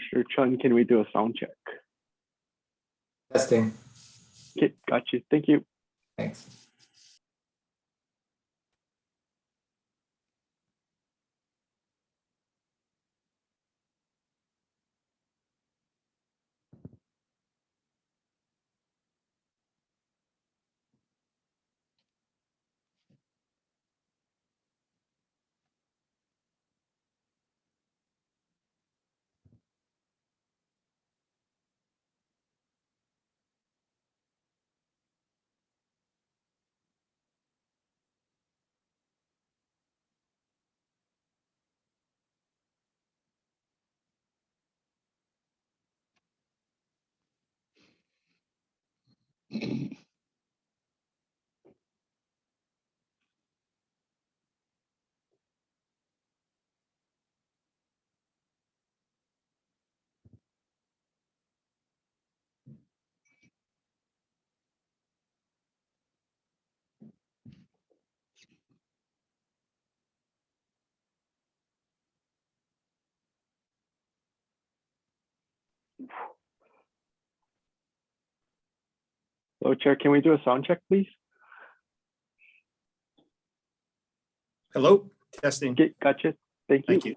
Commissioner Chun, can we do a sound check? Testing. Okay, got you. Thank you. Thanks. Hello, Chair, can we do a sound check, please? Hello, testing. Okay, gotcha. Thank you. Thank you.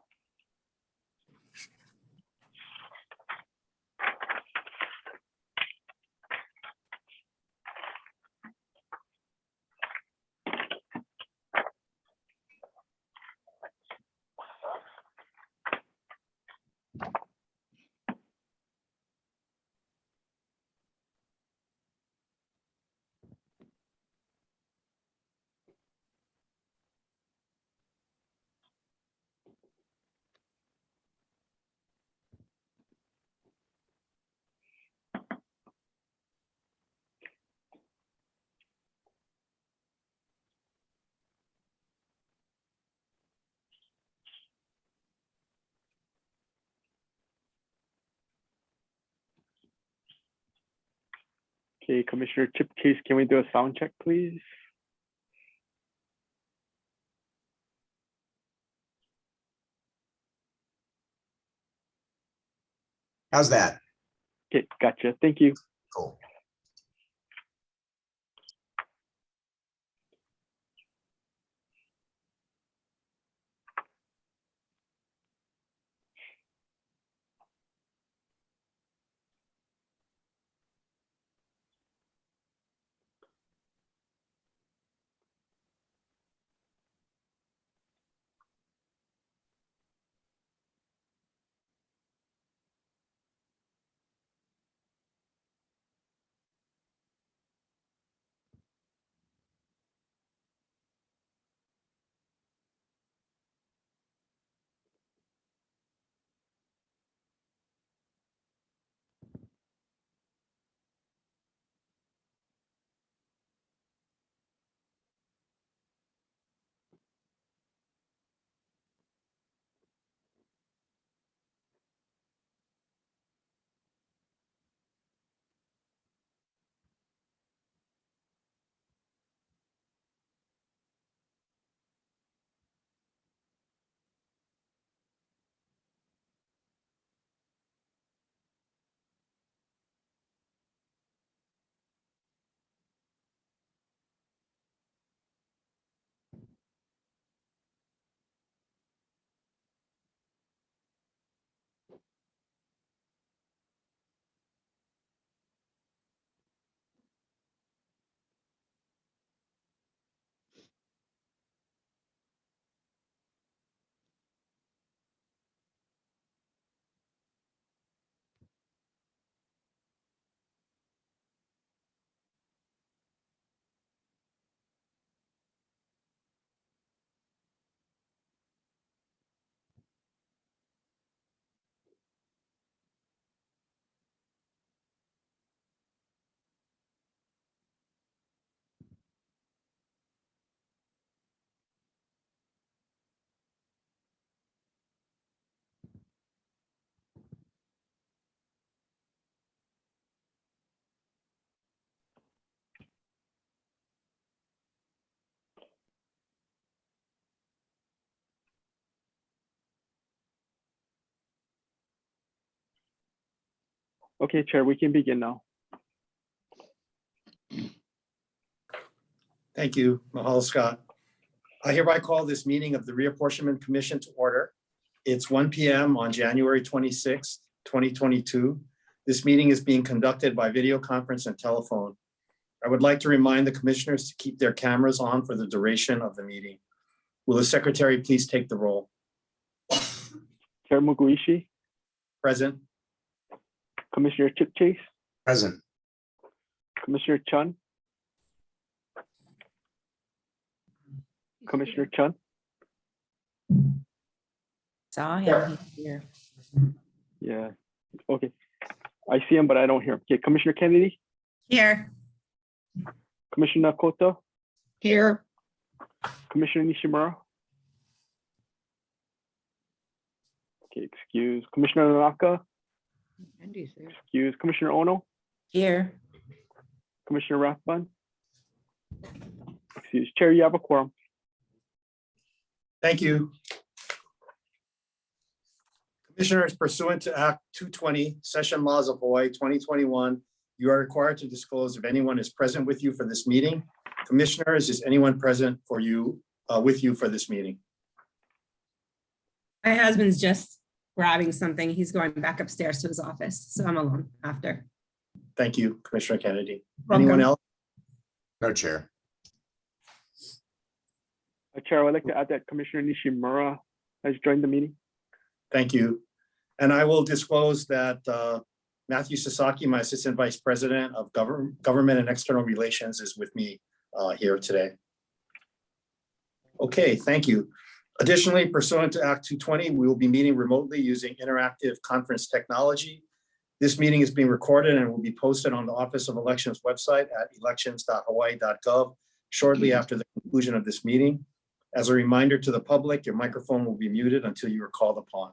Okay, Commissioner Chipcase, can we do a sound check, please? How's that? Okay, gotcha. Thank you. Cool. Okay, Chair, we can begin now. Thank you, Mahalo Scott. I hereby call this meeting of the Reapportionment Commission to order. It's 1 p.m. on January 26th, 2022. This meeting is being conducted by video conference and telephone. I would like to remind the commissioners to keep their cameras on for the duration of the meeting. Will the secretary please take the roll? Chair Muguishi, Present. Commissioner Chipchase, Present. Commissioner Chun, Commissioner Chun, Saw him here. yeah, okay. I see him, but I don't hear him. Okay, Commissioner Kennedy, Here. Commissioner Nakota, Here. Commissioner Nishimura. Okay, excuse. Commissioner Nanaka, Andy's there. excuse. Commissioner Ono, Here. Commissioner Rathbun. Excuse. Chair, you have a quorum. Thank you. Commissioners, pursuant to Act 220, Session Laws of Hawaii 2021, you are required to disclose if anyone is present with you for this meeting. Commissioners, is anyone present for you, with you for this meeting? My husband's just grabbing something. He's going back upstairs to his office, so I'm alone after. Thank you, Commissioner Kennedy. Welcome. Anyone else? No, Chair. Chair, I would like to add that Commissioner Nishimura has joined the meeting. Thank you. And I will disclose that Matthew Sasaki, my Assistant Vice President of Government and External Relations, is with me here today. Okay, thank you. Additionally, pursuant to Act 220, we will be meeting remotely using interactive conference technology. This meeting is being recorded and will be posted on the Office of Elections website at elections.hawaii.gov shortly after the conclusion of this meeting. As a reminder to the public, your microphone will be muted until you are called upon.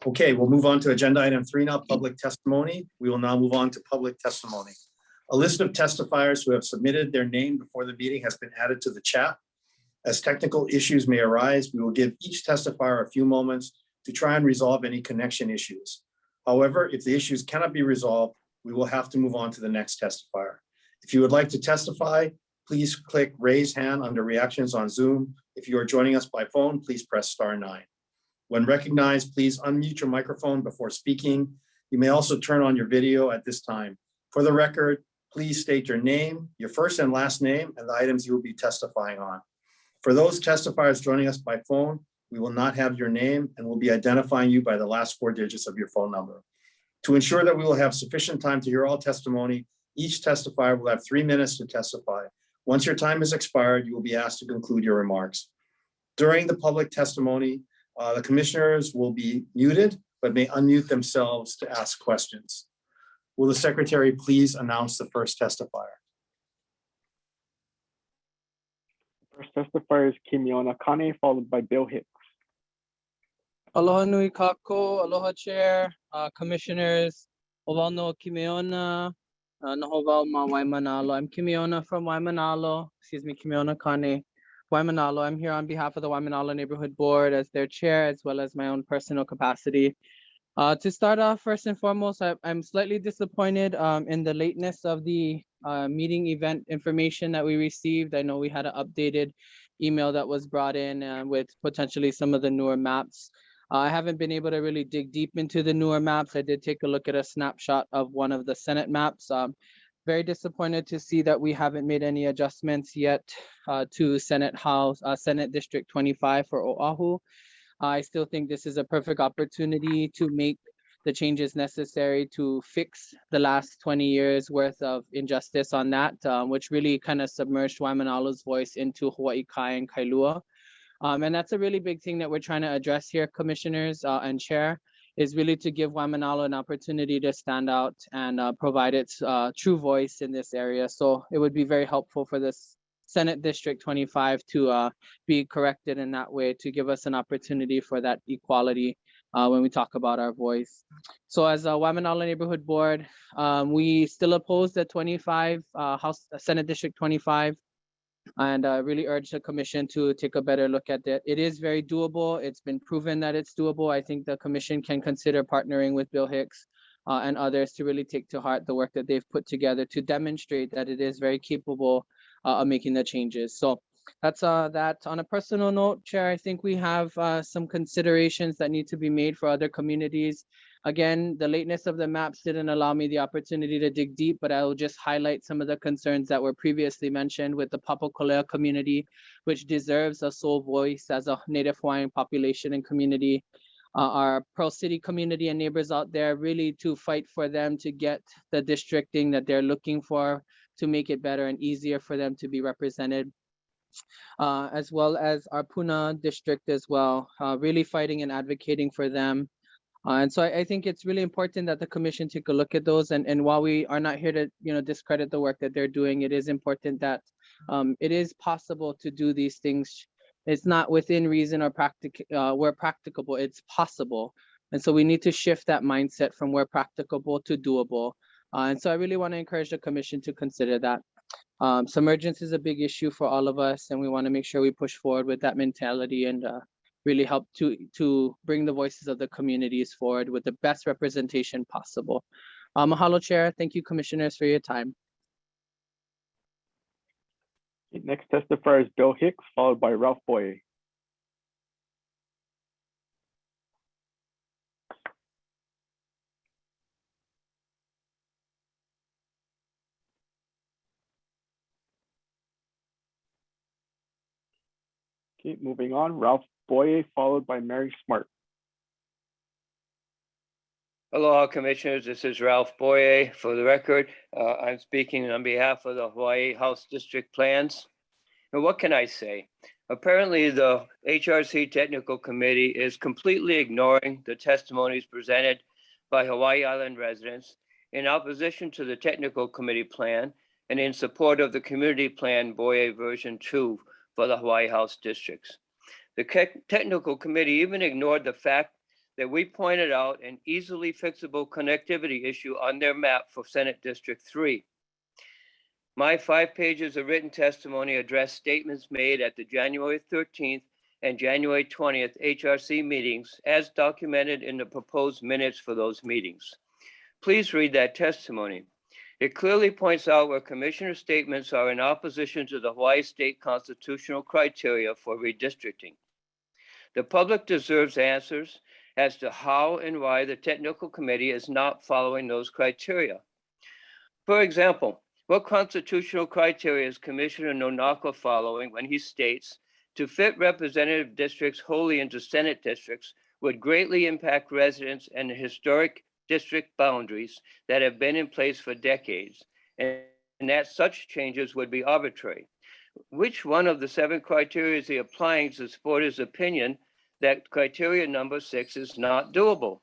Okay, we'll move on to agenda item 3 now, public testimony. We will now move on to public testimony. A list of testifiers who have submitted their name before the meeting has been added to the chat. As technical issues may arise, we will give each testifier a few moments to try and resolve any connection issues. However, if the issues cannot be resolved, we will have to move on to the next testifier. If you would like to testify, please click raise hand under reactions on Zoom. If you are joining us by phone, please press *9. When recognized, please unmute your microphone before speaking. You may also turn on your video at this time. For the record, please state your name, your first and last name, and the items you will be testifying on. For those testifiers joining us by phone, we will not have your name and will be identifying you by the last 4 digits of your phone number. To ensure that we will have sufficient time to hear all testimony, each testifier will have 3 minutes to testify. Once your time has expired, you will be asked to conclude your remarks. During the public testimony, the commissioners will be muted, but may unmute themselves to ask questions. Will the secretary please announce the first testifier? First testifier is Kimiona Kane, followed by Bill Hicks. Aloha nui kako, aloha chair, commissioners, Owano Kimeona, Nahovau ma Waimanalo. I'm Kimeona from Waimanalo, Kimeona Kane, Waimanalo. I'm here on behalf of the Waimanalo Neighborhood Board as their chair, as well as my own personal capacity. To start off, first and foremost, I'm slightly disappointed in the lateness of the meeting event information that we received. I know we had an updated email that was brought in with potentially some of the newer maps. I haven't been able to really dig deep into the newer maps. I did take a look at a snapshot of one of the Senate maps. Very disappointed to see that we haven't made any adjustments yet to Senate District 25 for Oahu. I still think this is a perfect opportunity to make the changes necessary to fix the last 20 years worth of injustice on that, which really kind of submerged Waimanalo's voice into Hawaii Kai and Kailua. And that's a really big thing that we're trying to address here, commissioners and chair, is really to give Waimanalo an opportunity to stand out and provide its true voice in this area. So it would be very helpful for this Senate District 25 to be corrected in that way, to give us an opportunity for that equality when we talk about our voice. So as a Waimanalo Neighborhood Board, we still oppose the Senate District 25. And really urge the commission to take a better look at that. It is very doable. It's been proven that it's doable. I think the commission can consider partnering with Bill Hicks and others to really take to heart the work that they've put together to demonstrate that it is very capable of making the changes. So that's that. On a personal note, Chair, I think we have some considerations that need to be made for other communities. Again, the lateness of the maps didn't allow me the opportunity to dig deep, but I will just highlight some of the concerns that were previously mentioned with the Papakolea community, which deserves a sole voice as a Native Hawaiian population and community. Our Pearl City community and neighbors out there really to fight for them to get the districting that they're looking for to make it better and easier for them to be represented. As well as our Puna district as well, really fighting and advocating for them. And so I think it's really important that the commission take a look at those. And while we are not here to discredit the work that they're doing, it is important that it is possible to do these things. It's not within reason or where practicable, it's possible. And so we need to shift that mindset from where practicable to doable. And so I really want to encourage the commission to consider that. Submergence is a big issue for all of us, and we want to make sure we push forward with that mentality and really help to bring the voices of the communities forward with the best representation possible. Mahalo, Chair. Thank you, commissioners, for your time. Next testifier is Bill Hicks, followed by Ralph Boye. Okay, moving on, Ralph Boye, followed by Mary Smart. Aloha, Commissioners. This is Ralph Boye. For the record, I'm speaking on behalf of the Hawaii House District Plans. And what can I say? Apparently, the HRC Technical Committee is completely ignoring the testimonies presented by Hawaii Island residents in opposition to the Technical Committee plan and in support of the Community Plan Boye version 2 for the Hawaii House districts. The Technical Committee even ignored the fact that we pointed out an easily fixable connectivity issue on their map for Senate District 3. My 5 pages of written testimony address statements made at the January 13th and January 20th HRC meetings as documented in the proposed minutes for those meetings. Please read that testimony. It clearly points out where commissioner statements are in opposition to the Hawaii state constitutional criteria for redistricting. The public deserves answers as to how and why the technical committee is not following those criteria. For example, what constitutional criteria is Commissioner Nonaka following when he states to fit representative districts wholly into Senate districts would greatly impact residents and the historic district boundaries that have been in place for decades, and that such changes would be arbitrary? Which one of the 7 criteria is he applying to support his opinion that criteria number 6 is not doable?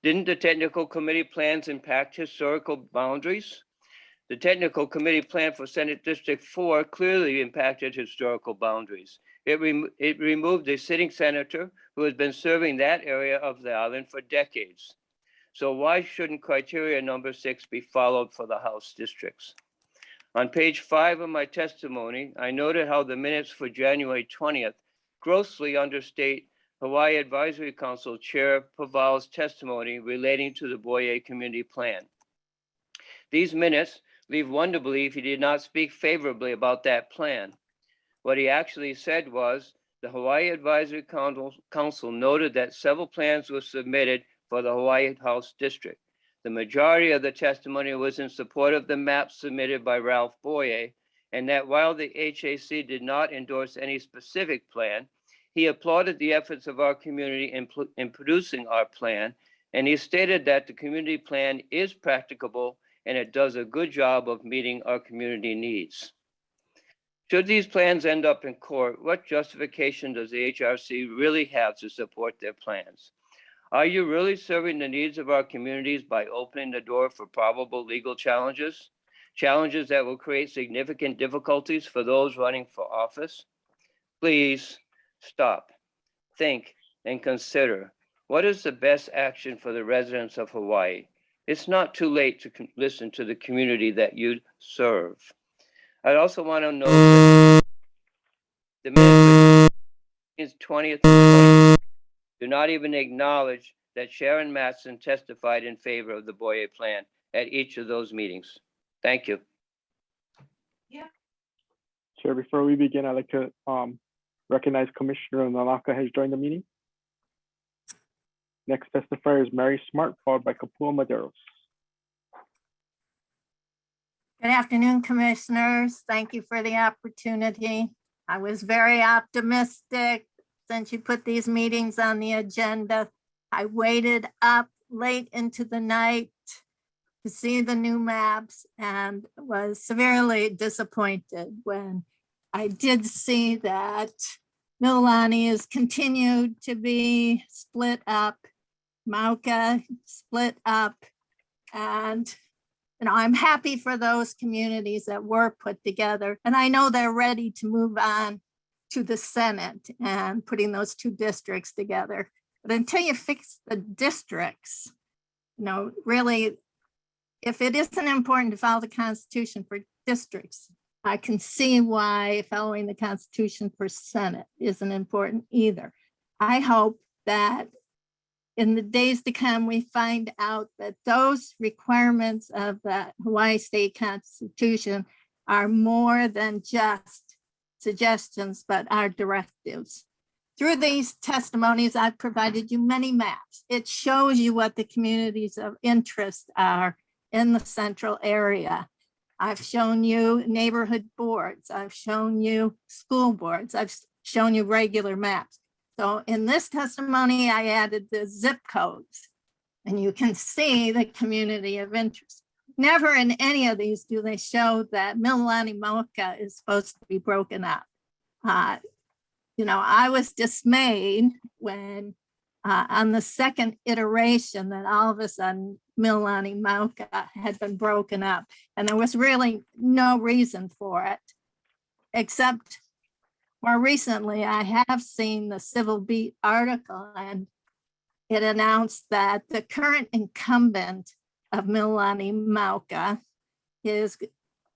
Didn't the technical committee plans impact historical boundaries? The technical committee plan for Senate District 4 clearly impacted historical boundaries. It removed a sitting senator who has been serving that area of the island for decades. So why shouldn't criteria number 6 be followed for the House districts? On page 5 of my testimony, I noted how the minutes for January 20th grossly understate Hawaii Advisory Council Chair Paval's testimony relating to the Boye Community Plan. These minutes leave one to believe he did not speak favorably about that plan. What he actually said was, the Hawaii Advisory Council noted that several plans were submitted for the Hawaii House District. The majority of the testimony was in support of the map submitted by Ralph Boye, and that while the HAC did not endorse any specific plan, he applauded the efforts of our community in producing our plan, and he stated that the community plan is practicable and it does a good job of meeting our community needs. Should these plans end up in court, what justification does the HRC really have to support their plans? Are you really serving the needs of our communities by opening the door for probable legal challenges? Challenges that will create significant difficulties for those running for office? Please stop, think, and consider what is the best action for the residents of Hawaii. It's not too late to listen to the community that you serve. I also want to note that the minutes 20th do not even acknowledge that Sharon Matson testified in favor of the Boyer plan at each of those meetings. Thank you. Chair, before we begin, I'd like to recognize Commissioner Nalaka has joined the meeting. Next testifier is Mary Smart, followed by Kapua Maderos. Good afternoon, Commissioners. Thank you for the opportunity. I was very optimistic since you put these meetings on the agenda. I waited up late into the night to see the new maps and was severely disappointed when I did see that Mililani is continued to be split up, Mauka split up, and I'm happy for those communities that were put together. And I know they're ready to move on to the Senate and putting those two districts together. But until you fix the districts, really, if it isn't important to follow the Constitution for districts, I can see why following the Constitution for Senate isn't important either. I hope that in the days to come, we find out that those requirements of the Hawaii State Constitution are more than just suggestions, but are directives. Through these testimonies, I've provided you many maps. It shows you what the communities of interest are in the central area. I've shown you neighborhood boards. I've shown you school boards. I've shown you regular maps. So in this testimony, I added the zip codes, and you can see the community of interest. Never in any of these do they show that Mililani Mauka is supposed to be broken up. I was dismayed when on the second iteration that all of a sudden Mililani Mauka had been broken up, and there was really no reason for it, except more recently, I have seen the Civil Beat article, and it announced that the current incumbent of Mililani Mauka is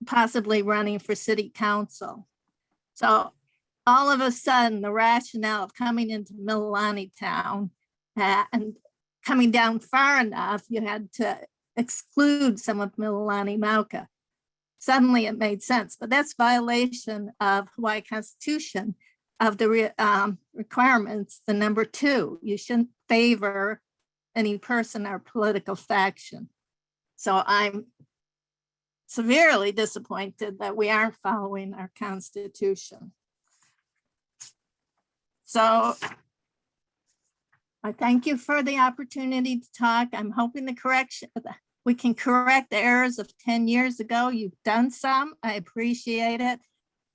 possibly running for city council. So all of a sudden, the rationale of coming into Mililani town and coming down far enough, you had to exclude some of Mililani Mauka. Suddenly it made sense, but that's violation of Hawaii Constitution of the requirements, the number 2. You shouldn't favor any person or political faction. So I'm severely disappointed that we aren't following our Constitution. So I thank you for the opportunity to talk. I'm hoping we can correct the errors of 10 years ago. You've done some, I appreciate it,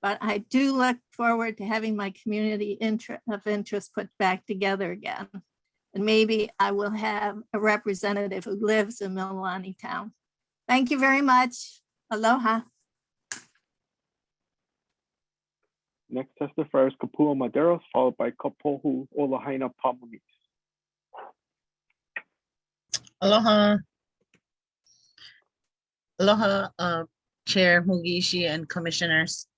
but I do look forward to having my community of interest put back together again. And maybe I will have a representative who lives in Mililani town. Thank you very much. Aloha. Next testifier is Kapua Maderos, followed by Kapohu Olahaina Pamamis. Aloha. Aloha, Chair Mugishi and Commissioners.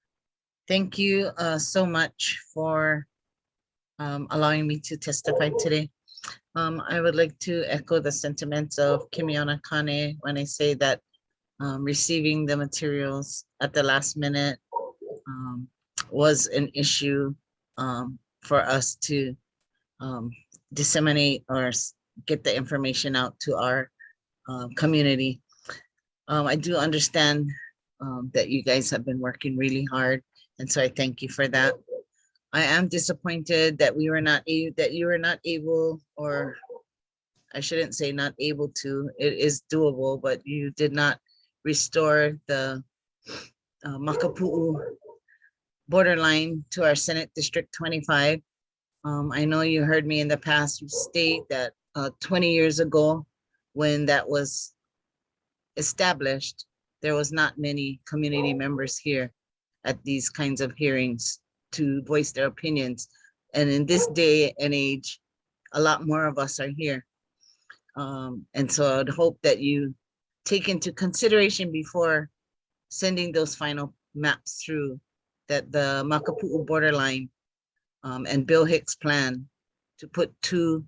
Thank you so much for allowing me to testify today. I would like to echo the sentiments of Kimiona Kane when I say that receiving the materials at the last minute was an issue for us to disseminate or get the information out to our community. I do understand that you guys have been working really hard, and so I thank you for that. I am disappointed that you were not able, or I shouldn't say not able to, it is doable, but you did not restore the Makapu'u borderline to our Senate District 25. I know you heard me in the past state that 20 years ago, when that was established, there was not many community members here at these kinds of hearings to voice their opinions. And in this day and age, a lot more of us are here. And so I'd hope that you take into consideration before sending those final maps through that the Makapu'u borderline and Bill Hicks plan to put 2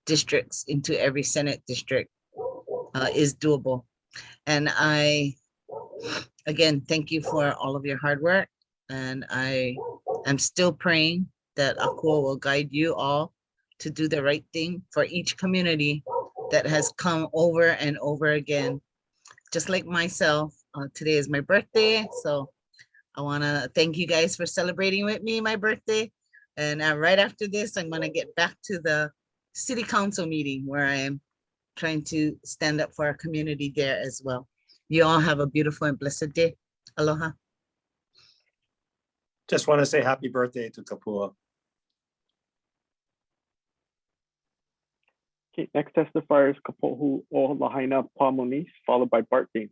districts into every Senate district is doable. And I, again, thank you for all of your hard work. And I am still praying that Akua will guide you all to do the right thing for each community that has come over and over again. Just like myself, today is my birthday. So I wanna thank you guys for celebrating with me my birthday. And right after this, I'm gonna get back to the city council meeting where I am trying to stand up for our community there as well. You all have a beautiful and blessed day. Aloha. Just want to say happy birthday to Kapua. Okay, next testifier is Kapohu o Lahaina Pamoni's, followed by Bart Dane.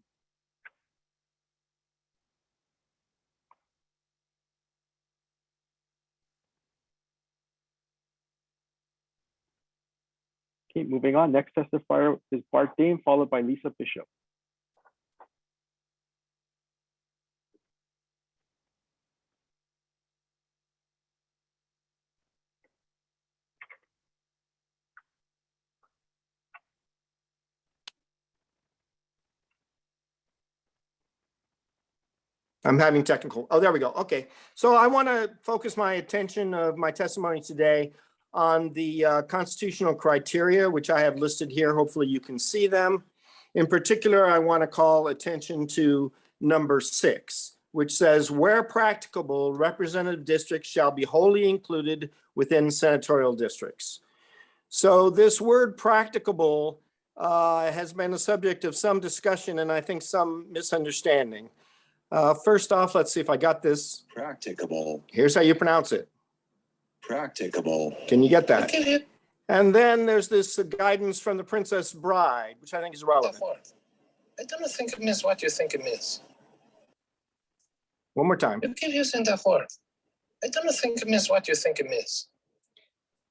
Okay, moving on. Next testifier is Bart Dane, followed by Lisa Bishop. I'm having technical, oh, there we go. Okay, so I want to focus my attention of my testimony today on the constitutional criteria, which I have listed here. Hopefully you can see them. In particular, I want to call attention to number 6, which says, where practicable, representative districts shall be wholly included within senatorial districts. So this word practicable has been a subject of some discussion and I think some misunderstanding. First off, let's see if I got this. Practicable. Here's how you pronounce it. Practicable. Can you get that? And then there's this guidance from the Princess Bride, which I think is relevant. I don't think it means what you think it means. One more time. You keep using that word. I don't think it means what you think it means.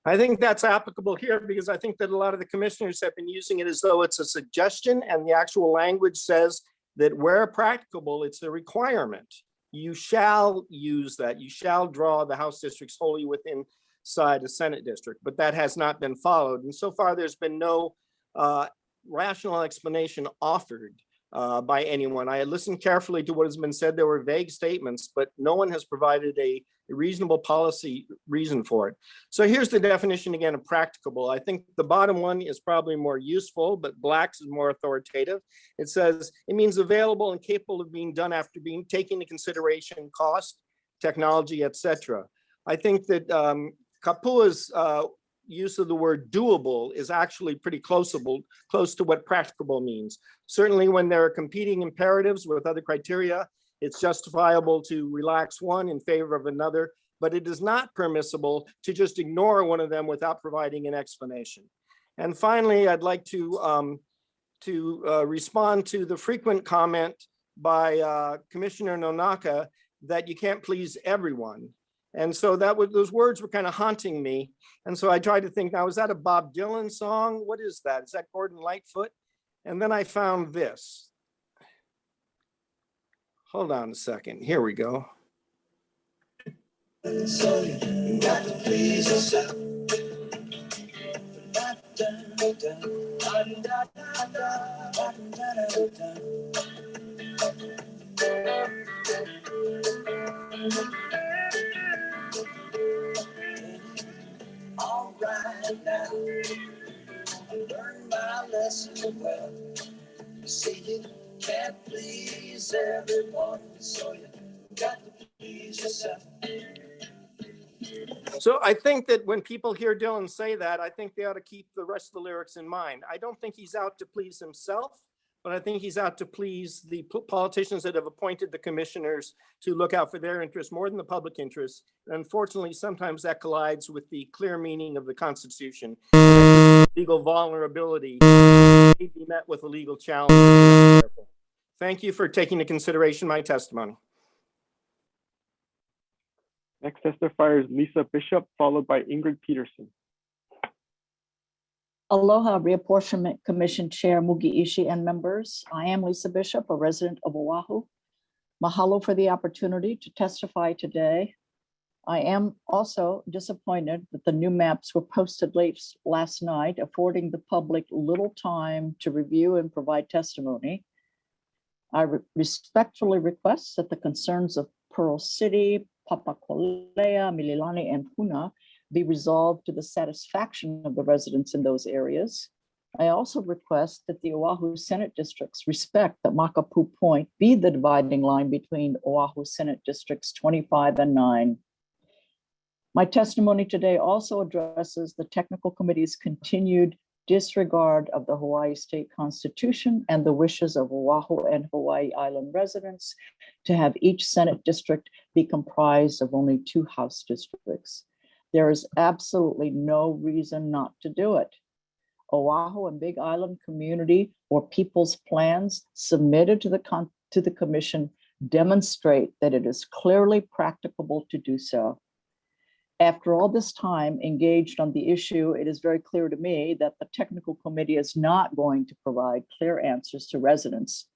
I think that's applicable here because I think that a lot of the commissioners have been using it as though it's a suggestion, and the actual language says that where practicable, it's a requirement. You shall use that. You shall draw the House districts wholly within inside a Senate district, but that has not been followed. And so far, there's been no rational explanation offered by anyone. I listened carefully to what has been said. There were vague statements, but no one has provided a reasonable policy reason for it. So here's the definition again of practicable. I think the bottom one is probably more useful, but Black's is more authoritative. It says it means available and capable of being done after being taken into consideration cost, technology, etc. I think that Kapua's use of the word doable is actually pretty close to what practicable means. Certainly when there are competing imperatives with other criteria, it's justifiable to relax one in favor of another, but it is not permissible to just ignore one of them without providing an explanation. And finally, I'd like to respond to the frequent comment by Commissioner Nonaka that you can't please everyone. And so those words were kind of haunting me. And so I tried to think, now, is that a Bob Dylan song? What is that? Is that Gordon Lightfoot? And then I found this. Hold on a second. Here we go. So you got to please yourself. All right now, I learned my lesson well. You see, you can't please everyone, so you got to please yourself. So I think that when people hear Dylan say that, I think they ought to keep the rest of the lyrics in mind. I don't think he's out to please himself, but I think he's out to please the politicians that have appointed the commissioners to look out for their interests more than the public interest. And unfortunately, sometimes that collides with the clear meaning of the Constitution. Legal vulnerability may be met with a legal challenge. Thank you for taking into consideration my testimony. Next testifier is Lisa Bishop, followed by Ingrid Peterson. Aloha, Reapportionment Commission Chair Mugi Ishii and members. I am Lisa Bishop, a resident of Oahu. Mahalo for the opportunity to testify today. I am also disappointed that the new maps were posted late last night, affording the public little time to review and provide testimony. I respectfully request that the concerns of Pearl City, Papakolea, Mililani, and Puna be resolved to the satisfaction of the residents in those areas. I also request that the Oahu Senate districts respect that Makapu Point be the dividing line between Oahu Senate districts 25 and 9. My testimony today also addresses the technical committee's continued disregard of the Hawaii State Constitution and the wishes of Oahu and Hawaii Island residents to have each Senate district be comprised of only 2 House districts. There is absolutely no reason not to do it. Oahu and Big Island community or people's plans submitted to the commission demonstrate that it is clearly practicable to do so. After all this time engaged on the issue, it is very clear to me that the technical committee is not going to provide clear answers to residents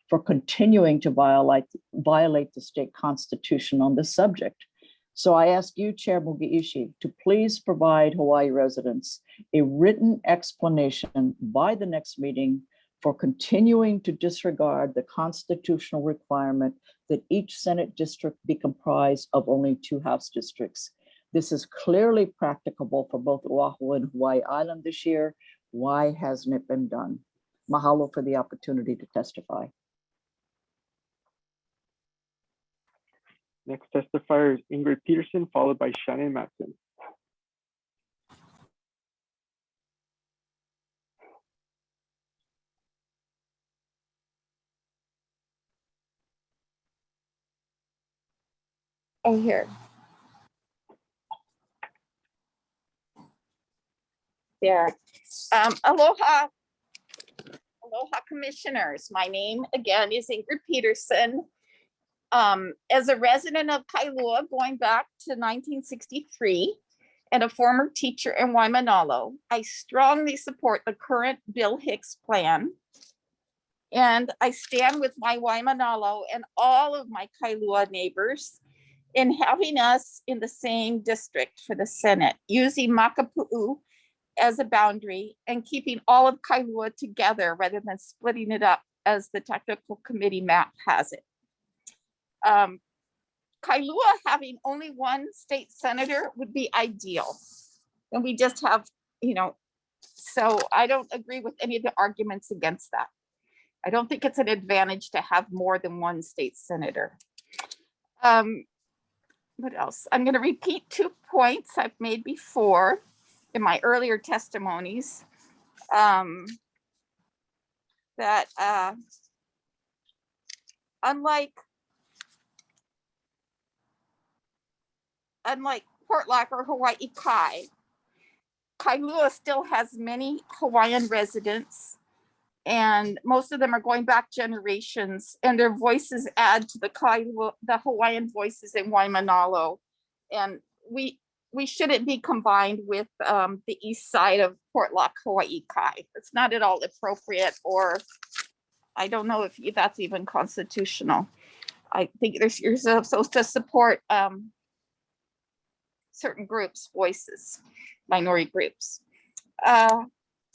for continuing to violate the state constitution on this subject. So I ask you, Chair Mugiishi, to please provide Hawaii residents a written explanation by the next meeting for continuing to disregard the constitutional requirement that each Senate district be comprised of only 2 House districts. This is clearly practicable for both Oahu and Hawaii Island this year. Why hasn't it been done? Mahalo for the opportunity to testify. Next testifier is Ingrid Peterson, followed by Shannon Matson. Oh, here. There. Aloha. Aloha commissioners. My name again is Ingrid Peterson. As a resident of Kailua going back to 1963 and a former teacher in Waimanalo, I strongly support the current Bill Hicks plan. And I stand with my Waimanalo and all of my Kailua neighbors in having us in the same district for the Senate, using Makapu'u as a boundary and keeping all of Kailua together rather than splitting it up as the technical committee map has it. Kailua having only 1 state senator would be ideal. And we just have, so I don't agree with any of the arguments against that. I don't think it's an advantage to have more than 1 state senator. What else? I'm going to repeat 2 points I've made before in my earlier testimonies. That unlike Portlock or Hawaii Kai, Kailua still has many Hawaiian residents, and most of them are going back generations, and their voices add to the Hawaiian voices in Waimanalo. And we shouldn't be combined with the east side of Portlock, Hawaii Kai. It's not at all appropriate, or I don't know if that's even constitutional. I think you're supposed to support certain groups' voices, minority groups.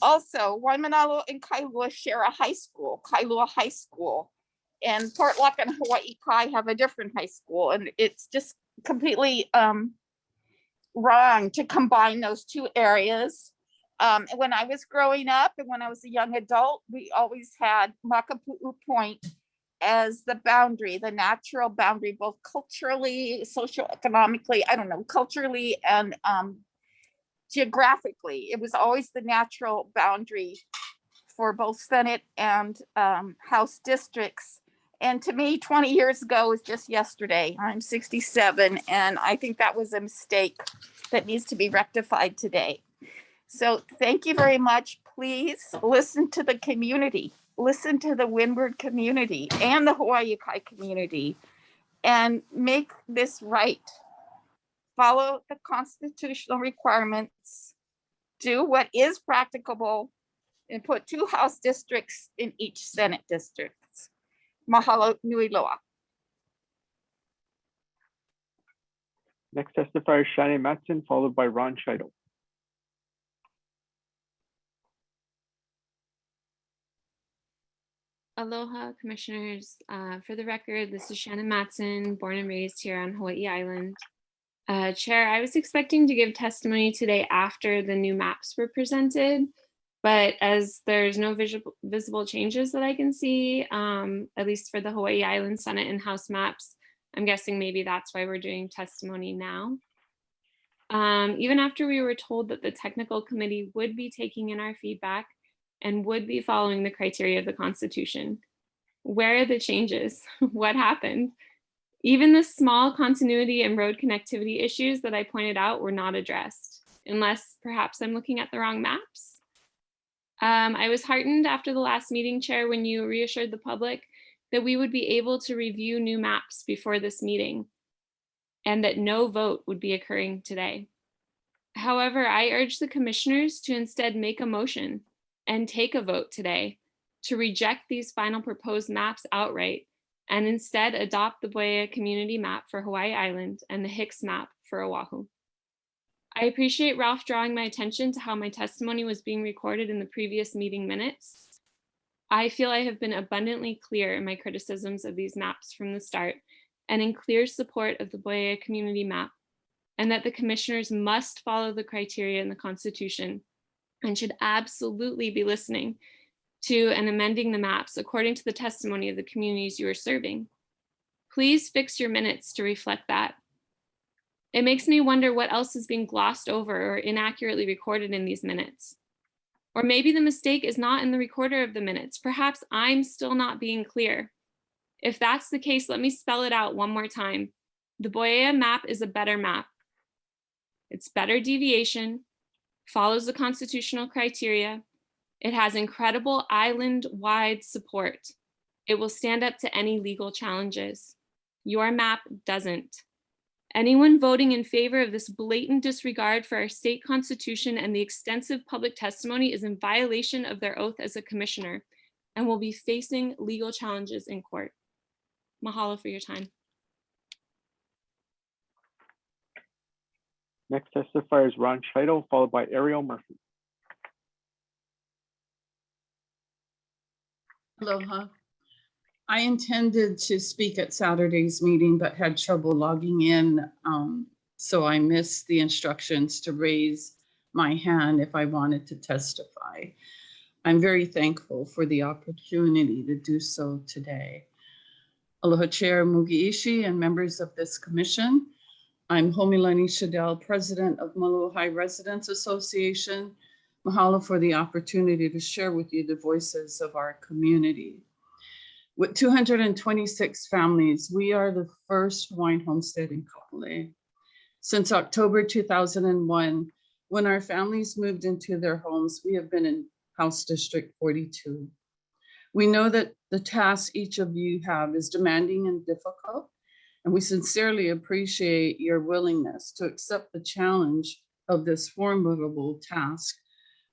Also, Waimanalo and Kailua share a high school, Kailua High School, and Portlock and Hawaii Kai have a different high school, and it's just completely wrong to combine those 2 areas. When I was growing up and when I was a young adult, we always had Makapu'u Point as the boundary, the natural boundary, both culturally, socioeconomically, I don't know, culturally and geographically. It was always the natural boundary for both Senate and House districts. And to me, 20 years ago was just yesterday. I'm 67, and I think that was a mistake that needs to be rectified today. So thank you very much. Please listen to the community. Listen to the Windward community and the Hawaii Kai community and make this right. Follow the constitutional requirements, do what is practicable, and put 2 House districts in each Senate district. Mahalo nui loa. Next testifier is Shannon Matson, followed by Ron Scheidel. Aloha, commissioners. For the record, this is Shannon Matson, born and raised here on Hawaii Island. Chair, I was expecting to give testimony today after the new maps were presented, but as there's no visible changes that I can see, at least for the Hawaii Island Senate and House maps, I'm guessing maybe that's why we're doing testimony now. Even after we were told that the technical committee would be taking in our feedback and would be following the criteria of the Constitution. Where are the changes? What happened? Even the small continuity and road connectivity issues that I pointed out were not addressed, unless perhaps I'm looking at the wrong maps. I was heartened after the last meeting, Chair, when you reassured the public that we would be able to review new maps before this meeting and that no vote would be occurring today. However, I urge the commissioners to instead make a motion and take a vote today to reject these final proposed maps outright and instead adopt the Boea community map for Hawaii Island and the Hicks map for Oahu. I appreciate Ralph drawing my attention to how my testimony was being recorded in the previous meeting minutes. I feel I have been abundantly clear in my criticisms of these maps from the start and in clear support of the Boea community map, and that the commissioners must follow the criteria in the Constitution and should absolutely be listening to and amending the maps according to the testimony of the communities you are serving. Please fix your minutes to reflect that. It makes me wonder what else is being glossed over or inaccurately recorded in these minutes. Or maybe the mistake is not in the recorder of the minutes. Perhaps I'm still not being clear. If that's the case, let me spell it out one more time. The Boea map is a better map. It's better deviation, follows the constitutional criteria. It has incredible island-wide support. It will stand up to any legal challenges. Your map doesn't. Anyone voting in favor of this blatant disregard for our state constitution and the extensive public testimony is in violation of their oath as a commissioner and will be facing legal challenges in court. Mahalo for your time. Next testifier is Ron Scheidel, followed by Ariel Murphy. Aloha. I intended to speak at Saturday's meeting, but had trouble logging in. So I missed the instructions to raise my hand if I wanted to testify. I'm very thankful for the opportunity to do so today. Aloha Chair Mugi Ishii and members of this commission. I'm Homilani Shadell, President of Molokai Residents Association. Mahalo for the opportunity to share with you the voices of our community. With 226 families, we are the first wine homestead in Kapolei. Since October 2001, when our families moved into their homes, we have been in House District 42. We know that the task each of you have is demanding and difficult, and we sincerely appreciate your willingness to accept the challenge of this formidable task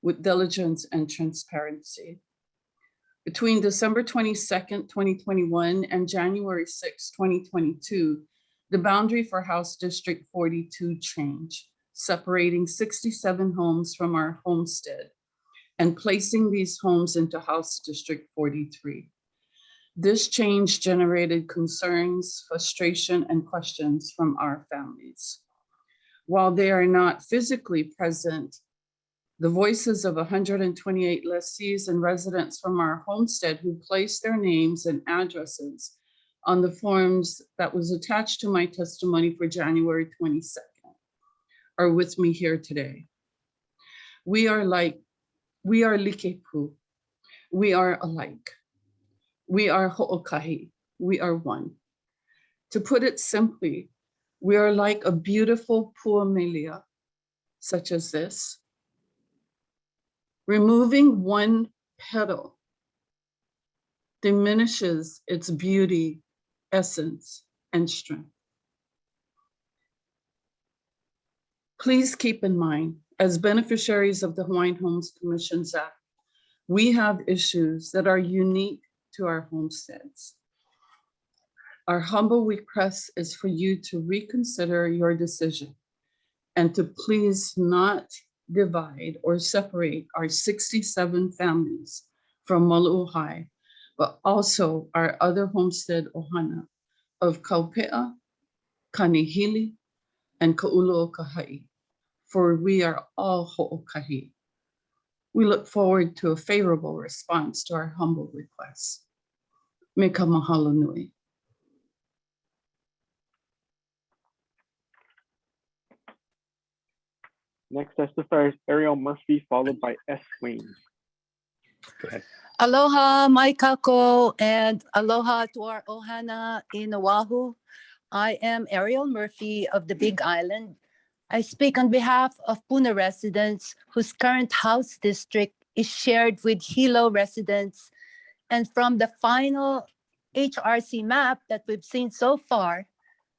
with diligence and transparency. Between December 22nd, 2021 and January 6, 2022, the boundary for House District 42 changed, separating 67 homes from our homestead and placing these homes into House District 43. This change generated concerns, frustration, and questions from our families. While they are not physically present, the voices of 128 lessees and residents from our homestead who placed their names and addresses on the forms that was attached to my testimony for January 22nd are with me here today. We are likepu. We are alike. We are ho'okahi. We are one. To put it simply, we are like a beautiful puamelia, such as this. Removing one petal diminishes its beauty, essence, and strength. Please keep in mind, as beneficiaries of the Hawaiian Homes Commissions Act, we have issues that are unique to our homesteads. Our humble request is for you to reconsider your decision and to please not divide or separate our 67 families from Maluhai, but also our other homestead ohana of Kaupea, Kanihili, and Ka'ulo'okahai, for we are all ho'okahi. We look forward to a favorable response to our humble request. Me ka mahalo nui. Next testifier is Ariel Murphy, followed by S. Wayne. Go ahead. Aloha, mai kako, and aloha to our ohana in Oahu. I am Ariel Murphy of the Big Island. I speak on behalf of Puna residents whose current house district is shared with Hilo residents. And from the final HRC map that we've seen so far,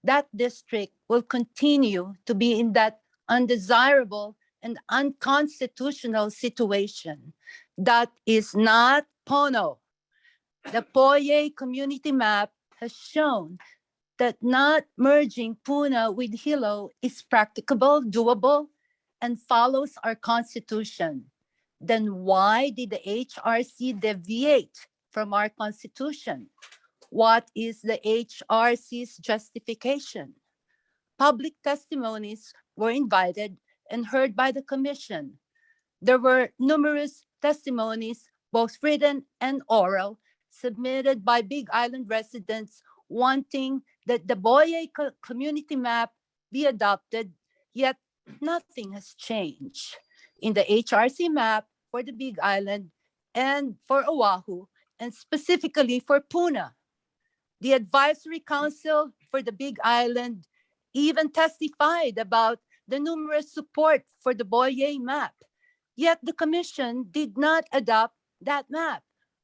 that district will continue to be in that undesirable and unconstitutional situation. That is not Pono. The Poye community map has shown that not merging Puna with Hilo is practicable, doable, and follows our constitution. Then why did the HRC deviate from our constitution? What is the HRC's justification? Public testimonies were invited and heard by the commission. There were numerous testimonies, both written and oral, submitted by Big Island residents wanting that the Boye community map be adopted, yet nothing has changed. In the HRC map for the Big Island and for Oahu, and specifically for Puna, the Advisory Council for the Big Island even testified about the numerous support for the Boye map. Yet the commission did not adopt that map,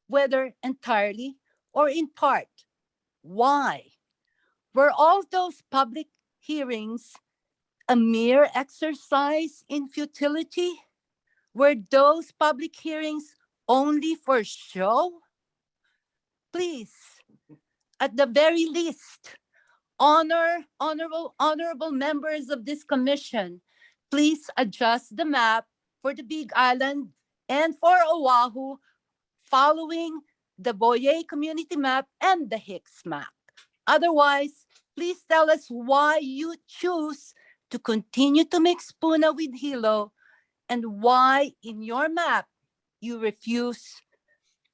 whether entirely or in part. Why? Were all those public hearings a mere exercise in futility? Were those public hearings only for show? Please, at the very least, honorable members of this commission, please adjust the map for the Big Island and for Oahu following the Boye community map and the Hicks map. Otherwise, please tell us why you choose to continue to mix Puna with Hilo and why in your map you refuse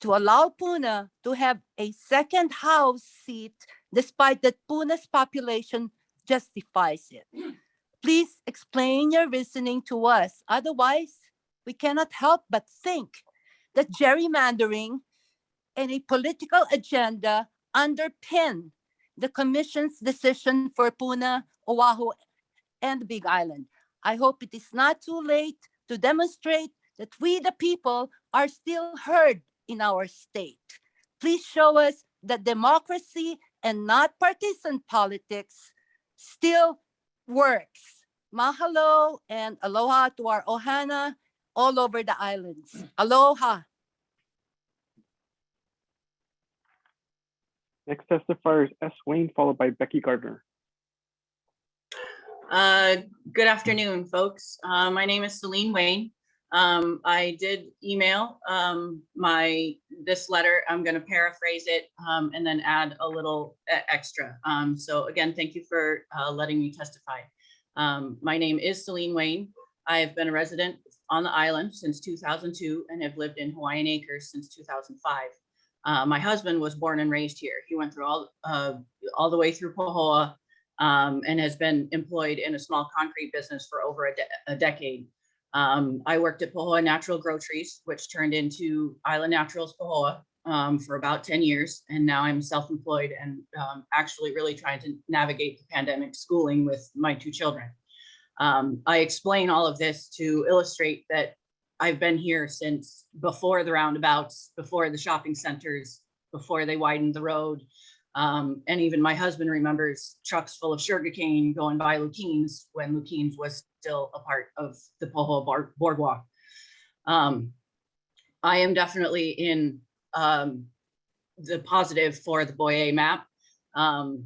to allow Puna to have a second house seat despite that Puna's population justifies it. Please explain your reasoning to us. Otherwise, we cannot help but think that gerrymandering and a political agenda underpin the commission's decision for Puna, Oahu, and the Big Island. I hope it is not too late to demonstrate that we, the people, are still heard in our state. Please show us that democracy and not partisan politics still works. Mahalo and aloha to our ohana all over the islands. Aloha. Next testifier is S. Wayne, followed by Becky Gardner. Good afternoon, folks. My name is Celine Wayne. I did email this letter. I'm going to paraphrase it and then add a little extra. So again, thank you for letting me testify. My name is Celine Wayne. I have been a resident on the island since 2002 and have lived in Hawaiian Acres since 2005. My husband was born and raised here. He went through all the way through Pohoa and has been employed in a small concrete business for over a decade. I worked at Pohoa Natural Groceries, which turned into Island Naturals Pohoa for about 10 years. And now I'm self-employed and actually really trying to navigate the pandemic schooling with my 2 children. I explain all of this to illustrate that I've been here since before the roundabouts, before the shopping centers, before they widened the road. And even my husband remembers trucks full of sugarcane going by Lukine's when Lukine's was still a part of the Pohoa boardwalk. I am definitely in the positive for the Boye map. The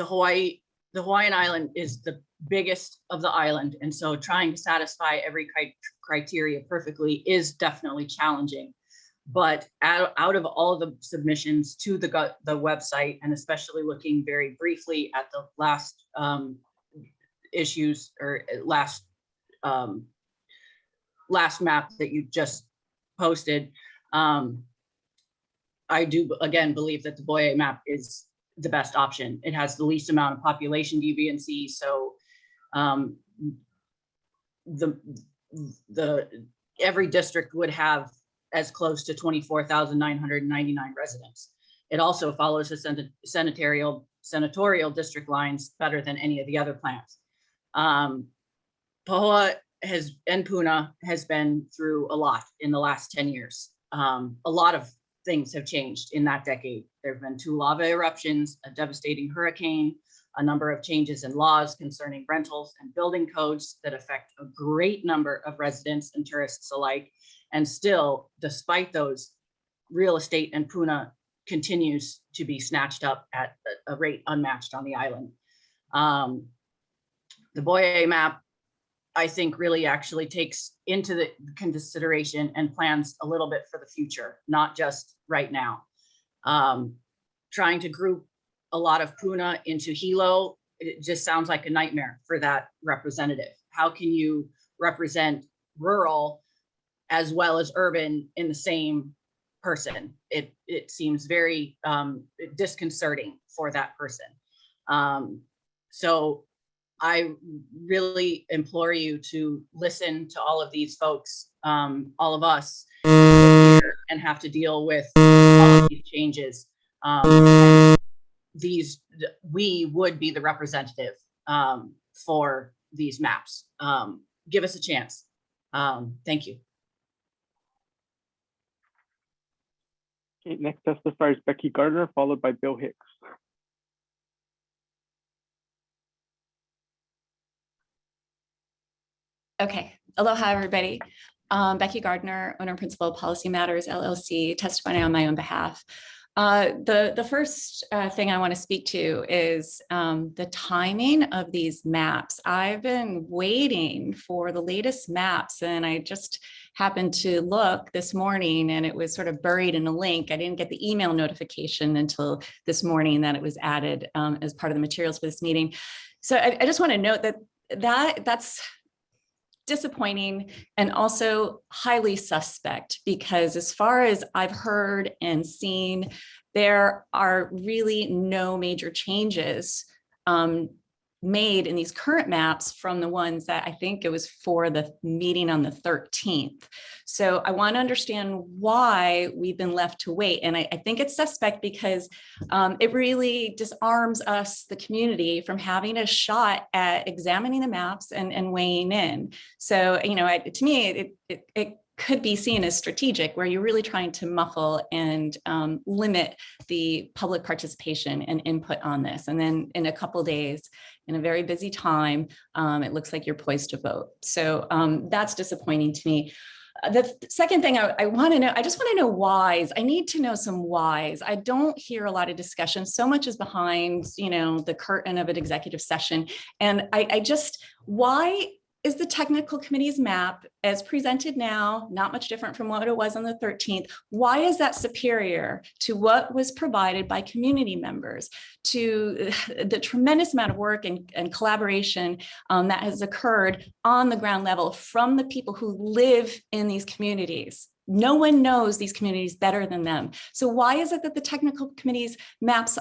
Hawaiian island is the biggest of the island. And so trying to satisfy every criteria perfectly is definitely challenging. But out of all the submissions to the website, and especially looking very briefly at the last issues or last map that you just posted, I do again believe that the Boye map is the best option. It has the least amount of population deviancy, so every district would have as close to 24,999 residents. It also follows the senatorial district lines better than any of the other plans. Pahoa and Puna has been through a lot in the last 10 years. A lot of things have changed in that decade. There have been 2 lava eruptions, a devastating hurricane, a number of changes in laws concerning rentals and building codes that affect a great number of residents and tourists alike. And still, despite those, real estate in Puna continues to be snatched up at a rate unmatched on the island. The Boye map, I think, really actually takes into the consideration and plans a little bit for the future, not just right now. Trying to group a lot of Puna into Hilo, it just sounds like a nightmare for that representative. How can you represent rural as well as urban in the same person? It seems very disconcerting for that person. So I really implore you to listen to all of these folks, all of us, and have to deal with all of these changes. We would be the representative for these maps. Give us a chance. Thank you. Okay, next testifier is Becky Gardner, followed by Bill Hicks. Okay, aloha everybody. Becky Gardner, owner principal of Policy Matters LLC, testifying on my own behalf. The first thing I want to speak to is the timing of these maps. I've been waiting for the latest maps, and I just happened to look this morning and it was sort of buried in a link. I didn't get the email notification until this morning that it was added as part of the materials for this meeting. So I just want to note that's disappointing and also highly suspect, because as far as I've heard and seen, there are really no major changes made in these current maps from the ones that I think it was for the meeting on the 13th. So I want to understand why we've been left to wait. And I think it's suspect because it really disarms us, the community, from having a shot at examining the maps and weighing in. So, you know, to me, it could be seen as strategic, where you're really trying to muffle and limit the public participation and input on this. And then in a couple of days, in a very busy time, it looks like you're poised to vote. So that's disappointing to me. The second thing I want to know, I just want to know whys. I need to know some whys. I don't hear a lot of discussion. So much is behind, you know, the curtain of an executive session. And why is the technical committee's map as presented now not much different from what it was on the 13th? Why is that superior to what was provided by community members, to the tremendous amount of work and collaboration that has occurred on the ground level from the people who live in these communities? No one knows these communities better than them. So why is it that the technical committee's maps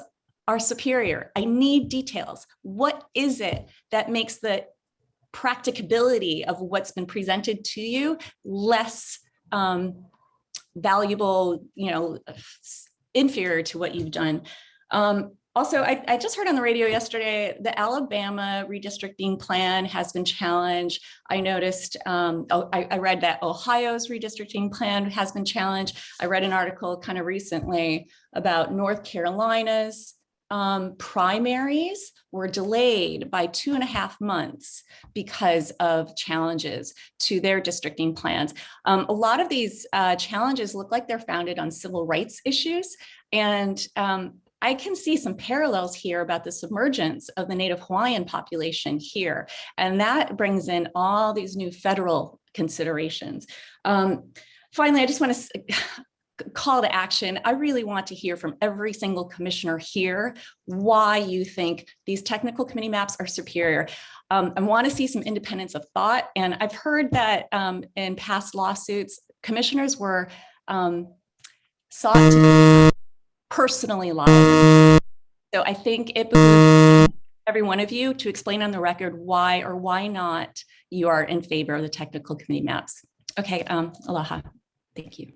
are superior? I need details. What is it that makes the practicability of what's been presented to you less valuable, you know, inferior to what you've done? Also, I just heard on the radio yesterday, the Alabama redistricting plan has been challenged. I noticed, I read that Ohio's redistricting plan has been challenged. I read an article kind of recently about North Carolina's primaries were delayed by 2.5 months because of challenges to their districting plans. A lot of these challenges look like they're founded on civil rights issues. And I can see some parallels here about the submergence of the Native Hawaiian population here. And that brings in all these new federal considerations. Finally, I just want to call to action. I really want to hear from every single commissioner here why you think these technical committee maps are superior. I want to see some independence of thought. And I've heard that in past lawsuits, commissioners were sought to personally liable. So I think it behooves every one of you to explain on the record why or why not you are in favor of the technical committee maps. Okay, aloha. Thank you.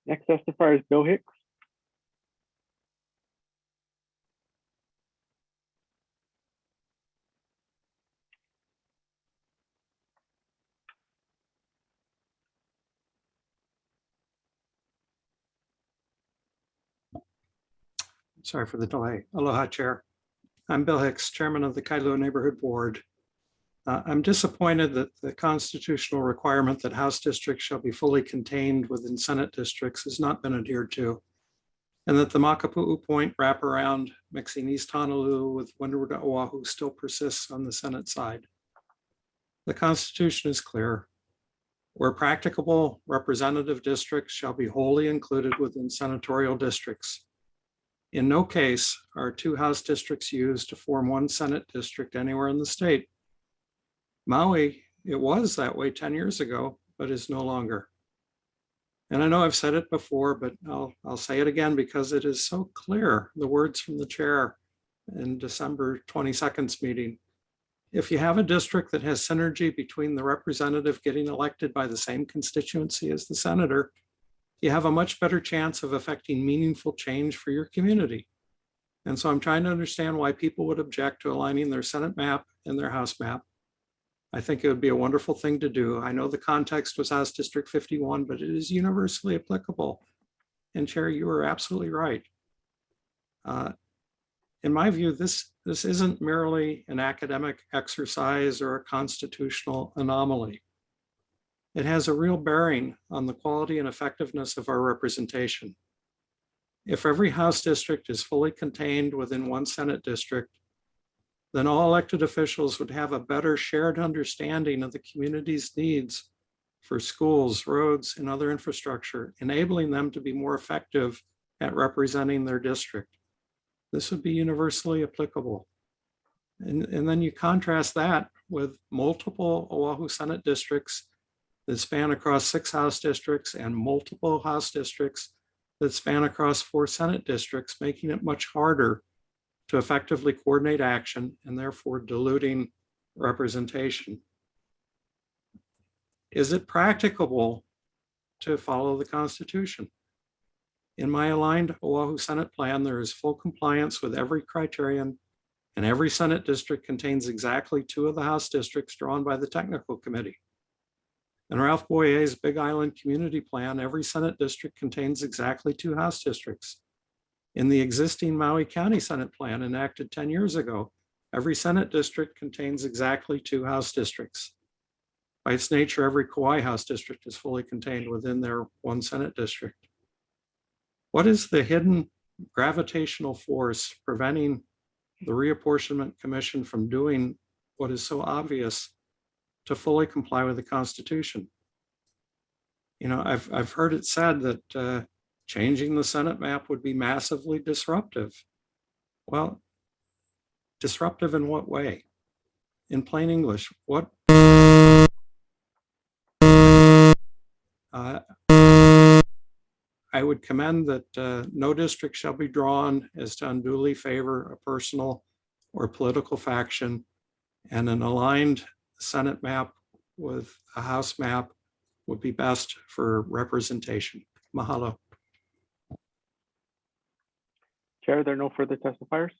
Next testifier is Bill Hicks. Sorry for the delay. Aloha, Chair. I'm Bill Hicks, Chairman of the Kailua Neighborhood Board. I'm disappointed that the constitutional requirement that House districts shall be fully contained within Senate districts has not been adhered to, and that the Makapu'u Point wraparound mixing East Honolulu with Windward Oahu still persists on the Senate side. The Constitution is clear. Where practicable, representative districts shall be wholly included within senatorial districts. In no case are two House districts used to form one Senate district anywhere in the state. Maui, it was that way 10 years ago, but is no longer. And I know I've said it before, but I'll say it again because it is so clear, the words from the chair in December 22nd's meeting. If you have a district that has synergy between the representative getting elected by the same constituency as the senator, you have a much better chance of affecting meaningful change for your community. And so I'm trying to understand why people would object to aligning their Senate map and their House map. I think it would be a wonderful thing to do. I know the context was House District 51, but it is universally applicable. And Chair, you are absolutely right. In my view, this isn't merely an academic exercise or a constitutional anomaly. It has a real bearing on the quality and effectiveness of our representation. If every House district is fully contained within one Senate district, then all elected officials would have a better shared understanding of the community's needs for schools, roads, and other infrastructure, enabling them to be more effective at representing their district. This would be universally applicable. And then you contrast that with multiple Oahu Senate districts that span across 6 House districts and multiple House districts that span across 4 Senate districts, making it much harder to effectively coordinate action and therefore diluting representation. Is it practicable to follow the Constitution? In my aligned Oahu Senate plan, there is full compliance with every criterion, and every Senate district contains exactly 2 of the House districts drawn by the technical committee. In Ralph Boyer's Big Island Community Plan, every Senate district contains exactly 2 House districts. In the existing Maui County Senate plan enacted 10 years ago, every Senate district contains exactly 2 House districts. By its nature, every Kauai House district is fully contained within their 1 Senate district. What is the hidden gravitational force preventing the Reapportionment Commission from doing what is so obvious to fully comply with the Constitution? You know, I've heard it said that changing the Senate map would be massively disruptive. Well, disruptive in what way? In plain English, what? I would commend that no district shall be drawn as to unduly favor a personal or political faction, and an aligned Senate map with a House map would be best for representation. Mahalo. Chair, there are no further testifiers.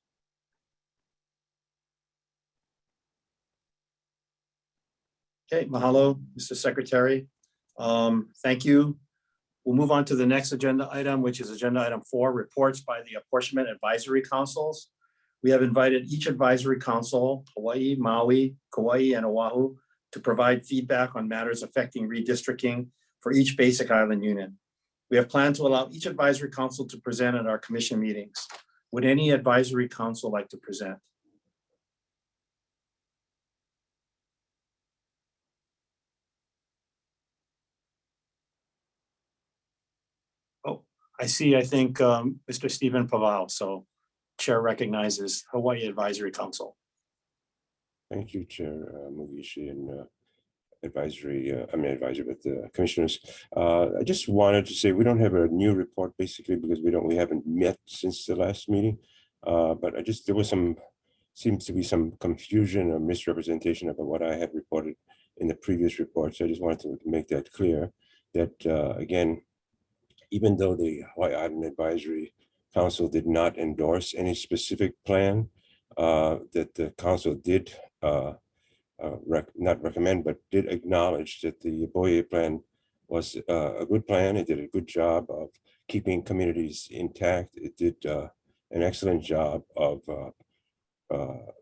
Okay, mahalo, Mr. Secretary. Thank you. We'll move on to the next agenda item, which is agenda item 4, reports by the Apportionment Advisory Councils. We have invited each advisory council, Hawaii, Maui, Kauai, and Oahu, to provide feedback on matters affecting redistricting for each basic island unit. We have planned to allow each advisory council to present at our commission meetings. Would any advisory council like to present? Oh, I see, I think Mr. Stephen Paval, so Chair recognizes Hawaii Advisory Council. Thank you, Chair Mugishi and advisory, but the commissioners. I just wanted to say we don't have a new report basically because we haven't met since the last meeting. But there was seems to be some confusion or misrepresentation about what I had reported in the previous report. So I just wanted to make that clear that again, even though the Hawaii Island Advisory Council did not endorse any specific plan, that the council did not recommend, but did acknowledge that the Boye plan was a good plan. It did a good job of keeping communities intact. It did an excellent job of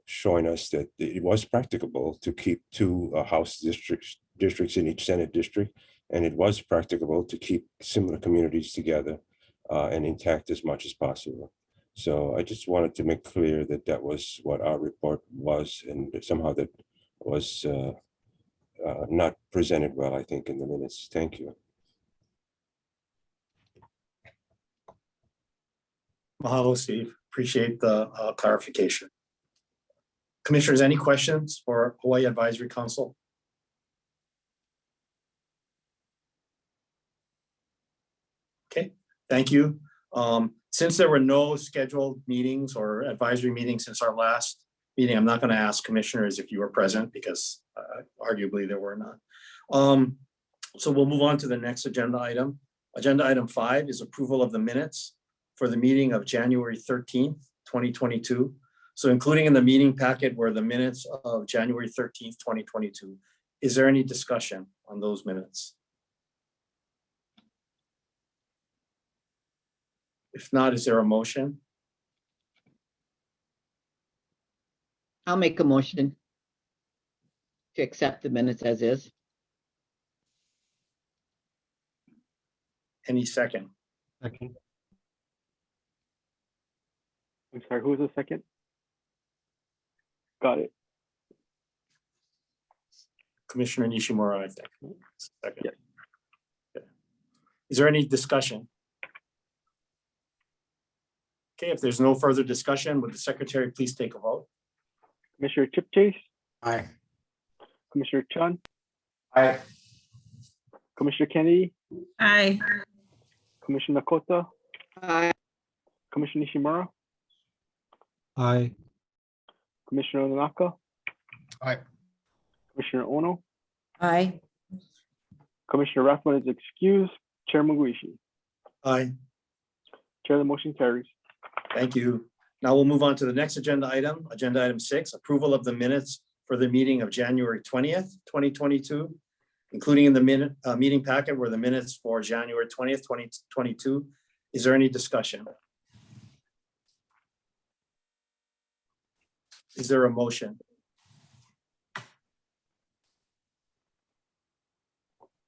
showing us that it was practicable to keep 2 House districts in each Senate district, and it was practicable to keep similar communities together and intact as much as possible. So I just wanted to make clear that that was what our report was, and somehow that was not presented well, I think, in the minutes. Thank you. Mahalo, Steve. Appreciate the clarification. Commissioners, any questions for Hawaii Advisory Council? Okay, thank you. Since there were no scheduled meetings or advisory meetings since our last meeting, I'm not going to ask commissioners if you were present because arguably there were not. So we'll move on to the next agenda item. Agenda item 5 is approval of the minutes for the meeting of January 13th, 2022. So including in the meeting packet were the minutes of January 13th, 2022. Is there any discussion on those minutes? If not, is there a motion? I'll make a motion to accept the minutes as is. Any second? Second. I'm sorry, who was the second? Got it. Commissioner Nishimura, I think. Second. Yes. Okay. Is there any discussion? Okay, if there's no further discussion, would the secretary please take a vote? Commissioner Chipchase, Aye. Commissioner Chun, Aye. Commissioner Kennedy, Aye. Commissioner Nakota, Aye. Commissioner Nishimura, Aye. Commissioner Onaka, Aye. Commissioner Ono, Aye. Commissioner Rathman is excused, Chair Muguishi. Aye. Chair, the motion carries. Thank you. Now we'll move on to the next agenda item 6, approval of the minutes for the meeting of January 20th, 2022, including in the meeting packet were the minutes for January 20th, 2022. Is there any discussion? Is there a motion?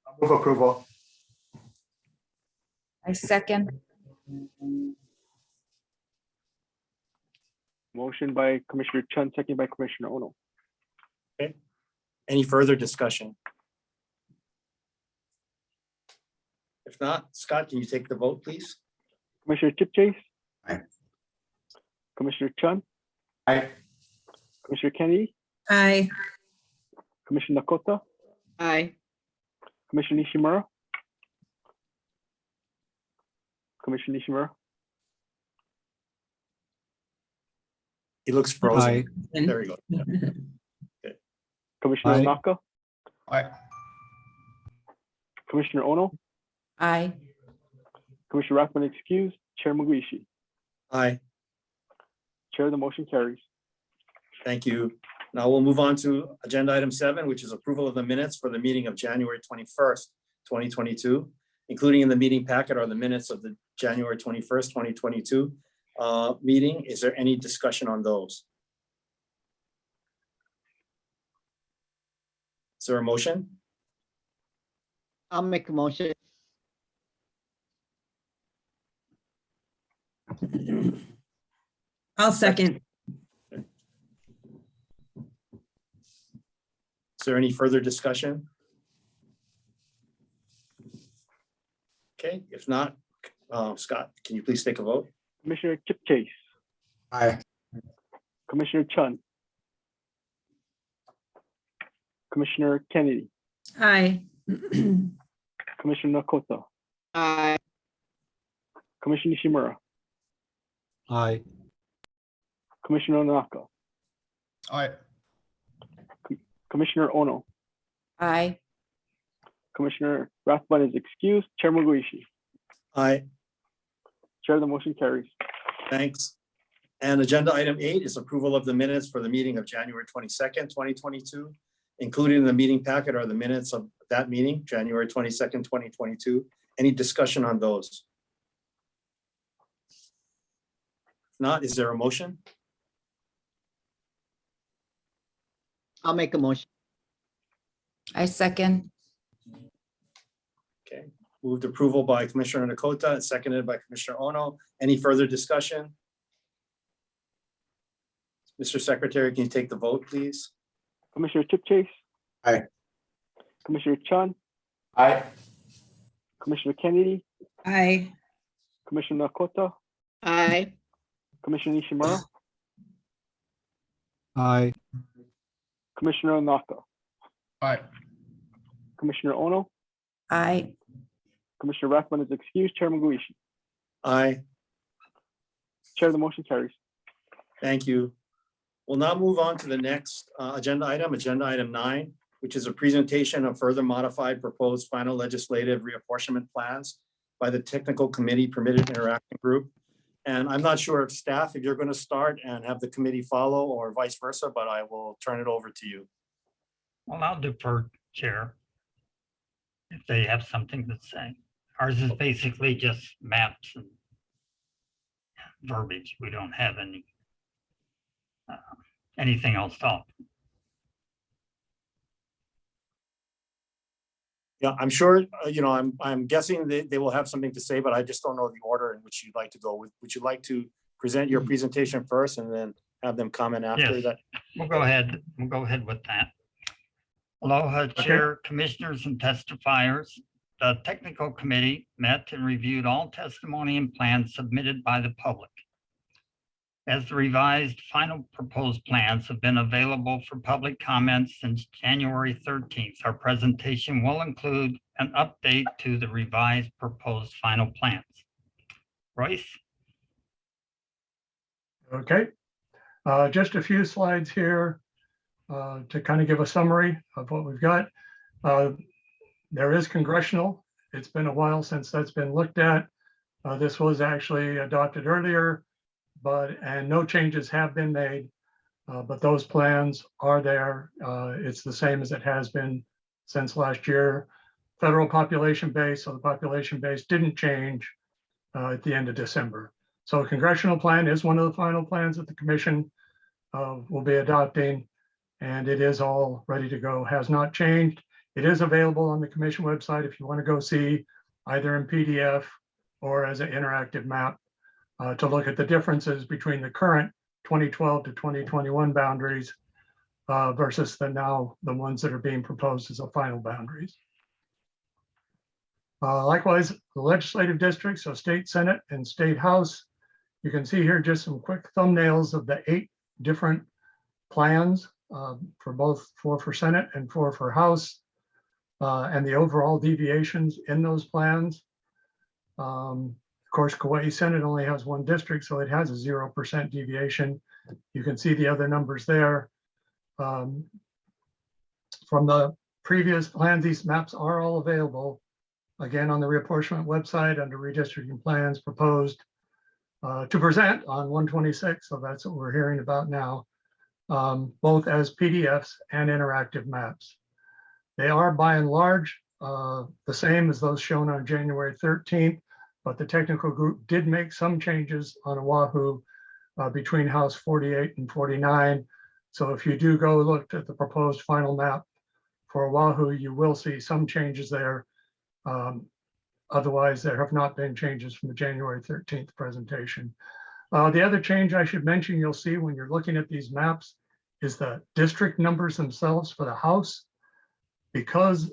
I'll move approval. I second. Motion by Commissioner Chun, second by Commissioner Ono. Okay. Any further discussion? If not, Scott, can you take the vote, please? Commissioner Chipchase, Aye. Commissioner Chun, Aye. Commissioner Kennedy, Aye. Commissioner Nakota, Aye. Commissioner Nishimura, Commissioner Nishimura, He looks frozen. Aye. There we go. Yeah. Commissioner Aye. Onaka, Aye. Commissioner Ono, Aye. Commissioner Rathman excused, Chair Muguishi. Aye. Chair, the motion carries. Thank you. Now we'll move on to agenda item 7, which is approval of the minutes for the meeting of January 21st, 2022, including in the meeting packet are the minutes of the January 21st, 2022 meeting. Is there any discussion on those? Is there a motion? I'll make a motion. I'll second. Is there any further discussion? Okay, if not, Scott, can you please take a vote? Commissioner Chip Chase, Aye. Commissioner Chun, Commissioner Kennedy, Aye. Commissioner Nakota, Aye. Commissioner Nishimura, Aye. Commissioner Onaka, Aye. Commissioner Ono, Aye. Commissioner Rathbun is excused. Chair Muguishi. Aye, Chair, the motion carries. thanks. And agenda item 8 is approval of the minutes for the meeting of January 22nd, 2022. Included in the meeting packet are the minutes of that meeting, January 22nd, 2022. Any discussion on those? If not, is there a motion? I'll make a motion. I second. Okay, moved approval by Commissioner Nakota and seconded by Commissioner Ono. Any further discussion? Mr. Secretary, can you take the vote, please? Commissioner Chip Chase. Aye. Commissioner Chun, Aye. Commissioner Kennedy, Aye. Commissioner Nakota, Aye. Commissioner Nishimura, Aye. Commissioner Onaka, Aye. Commissioner Ono, Aye. Commissioner Rathbun is excused. Chair Muguishi. Aye, Chair, the motion carries. thank you. We'll now move on to the next agenda item 9, which is a presentation of further modified proposed final legislative reapportionment plans by the Technical Committee Permitted Interacting Group. And I'm not sure if staff, if you're going to start and have the committee follow or vice versa, but I will turn it over to you. Well, I'll defer, Chair, if they have something to say. Ours is basically just maps and verbiage. We don't have anything else to offer. Yeah, I'm sure, I'm guessing that they will have something to say, but I just don't know the order in which you'd like to go with. Would you like to present your presentation first and then have them comment after Yes, that? we'll go ahead. We'll go ahead with that. Aloha, Chair, Commissioners, and testifiers. The Technical Committee met and reviewed all testimony and plans submitted by the public. As the revised final proposed plans have been available for public comments since January 13th, our presentation will include an update to the revised proposed final plans. Royce? Okay, just a few slides here to kind of give a summary of what we've got. There is congressional. It's been a while since that's been looked at. This was actually adopted earlier, and no changes have been made, but those plans are there. It's the same as it has been since last year. Federal population base, so the population base didn't change at the end of December. So a congressional plan is one of the final plans that the commission will be adopting, and it is all ready to go, has not changed. It is available on the commission website if you want to go see either in PDF or as an interactive map to look at the differences between the current 2012 to 2021 boundaries versus the ones that are being proposed as the final boundaries. Likewise, the legislative districts, so state Senate and state House, you can see here just some quick thumbnails of the 8 different plans for both 4 for Senate and 4 for House, and the overall deviations in those plans. Of course, Kauai Senate only has 1 district, so it has a 0% deviation. You can see the other numbers there. From the previous plans, these maps are all available, again, on the reapportionment website under redistricting plans proposed to present on 126. So that's what we're hearing about now, both as PDFs and interactive maps. They are by and large the same as those shown on January 13th, but the technical group did make some changes on Oahu between House 48 and 49. So if you do go look at the proposed final map for Oahu, you will see some changes there. Otherwise, there have not been changes from the January 13th presentation. The other change I should mention, you'll see when you're looking at these maps, is the district numbers themselves for the house. Because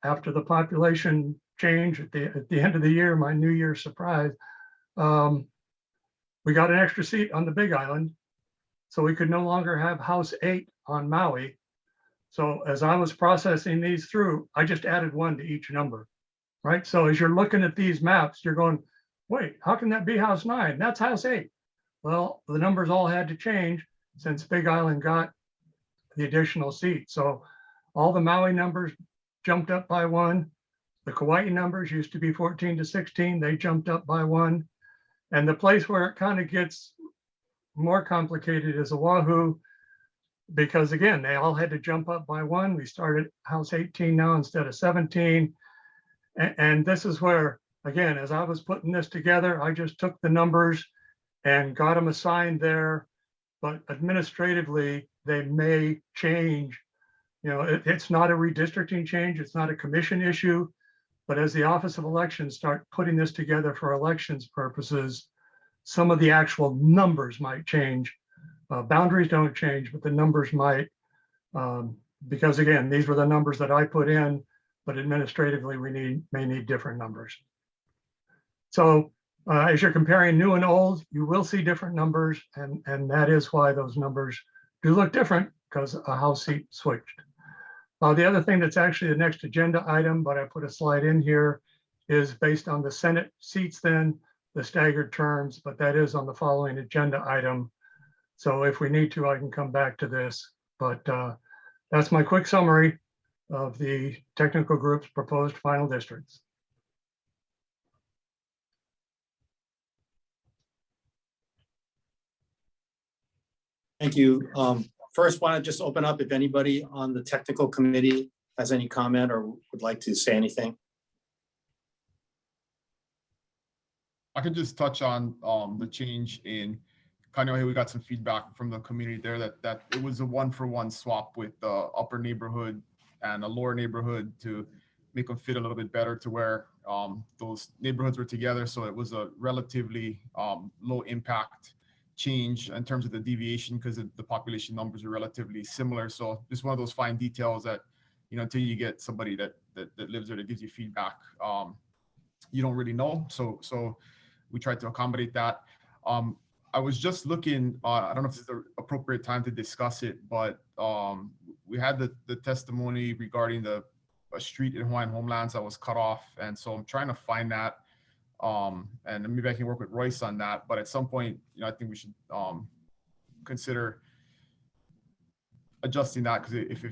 after the population change at the end of the year, my New Year's surprise, we got an extra seat on the Big Island. So we could no longer have House 8 on Maui. So as I was processing these through, I just added 1 to each number, right? So as you're looking at these maps, you're going, wait, how can that be House 9? That's House 8. Well, the numbers all had to change since Big Island got the additional seat. So all the Maui numbers jumped up by 1. The Kauai numbers used to be 14 to 16. They jumped up by 1. And the place where it kind of gets more complicated is Oahu, because again, they all had to jump up by 1. We started House 18 now instead of 17. And this is where, again, as I was putting this together, I just took the numbers and got them assigned there. But administratively, they may change. You know, it's not a redistricting change. It's not a commission issue. But as the Office of Elections start putting this together for elections purposes, some of the actual numbers might change. Boundaries don't change, but the numbers might, because again, these were the numbers that I put in, but administratively we may need different numbers. So as you're comparing new and old, you will see different numbers, and that is why those numbers do look different, because a House seat switched. The other thing that's actually the next agenda item, but I put a slide in here, is based on the Senate seats then, the staggered terms, but that is on the following agenda item. So if we need to, I can come back to this, but that's my quick summary of the technical group's proposed final districts. Thank you. First, want to just open up if anybody on the technical committee has any comment or would like to say anything. I can just touch on the change in kind of, hey, we got some feedback from the community there that it was a 1-for-1 swap with the upper neighborhood and a lower neighborhood to make them fit a little bit better to where those neighborhoods were together. So it was a relatively low impact change in terms of the deviation because the population numbers are relatively similar. So just one of those fine details that, you know, until you get somebody that lives there that gives you feedback, you don't really know. So we tried to accommodate that. I was just looking, I don't know if this is the appropriate time to discuss it, but we had the testimony regarding a street in Hawaiian homelands that was cut off. And so I'm trying to find that. And maybe I can work with Royce on that. But at some point, you know, I think we should consider adjusting that, because if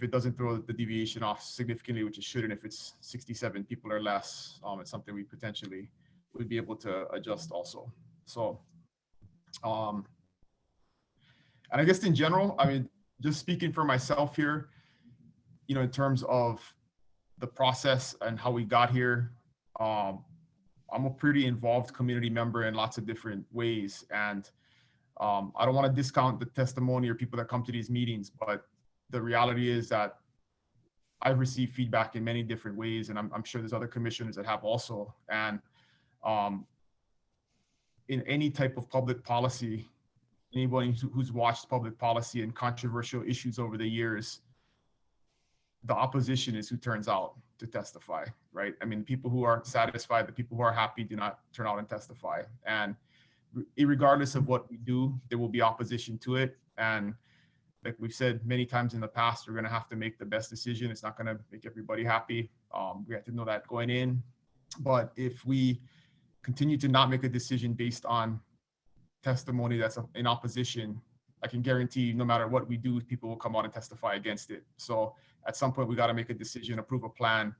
it doesn't throw the deviation off significantly, which it shouldn't, if it's 67 people or less, it's something we potentially would be able to adjust also. So, and I guess in general, I mean, just speaking for myself here, you know, in terms of the process and how we got here, I'm a pretty involved community member in lots of different ways. And I don't want to discount the testimony or people that come to these meetings, but the reality is that I've received feedback in many different ways, and I'm sure there's other commissioners that have also. And in any type of public policy, anybody who's watched public policy and controversial issues over the years, the opposition is who turns out to testify, right? I mean, people who are satisfied, the people who are happy do not turn out and testify. And regardless of what we do, there will be opposition to it. And like we've said many times in the past, we're going to have to make the best decision. It's not going to make everybody happy. We have to know that going in. But if we continue to not make a decision based on testimony that's in opposition, I can guarantee no matter what we do, people will come out and testify against it. So at some point, we got to make a decision, approve a plan.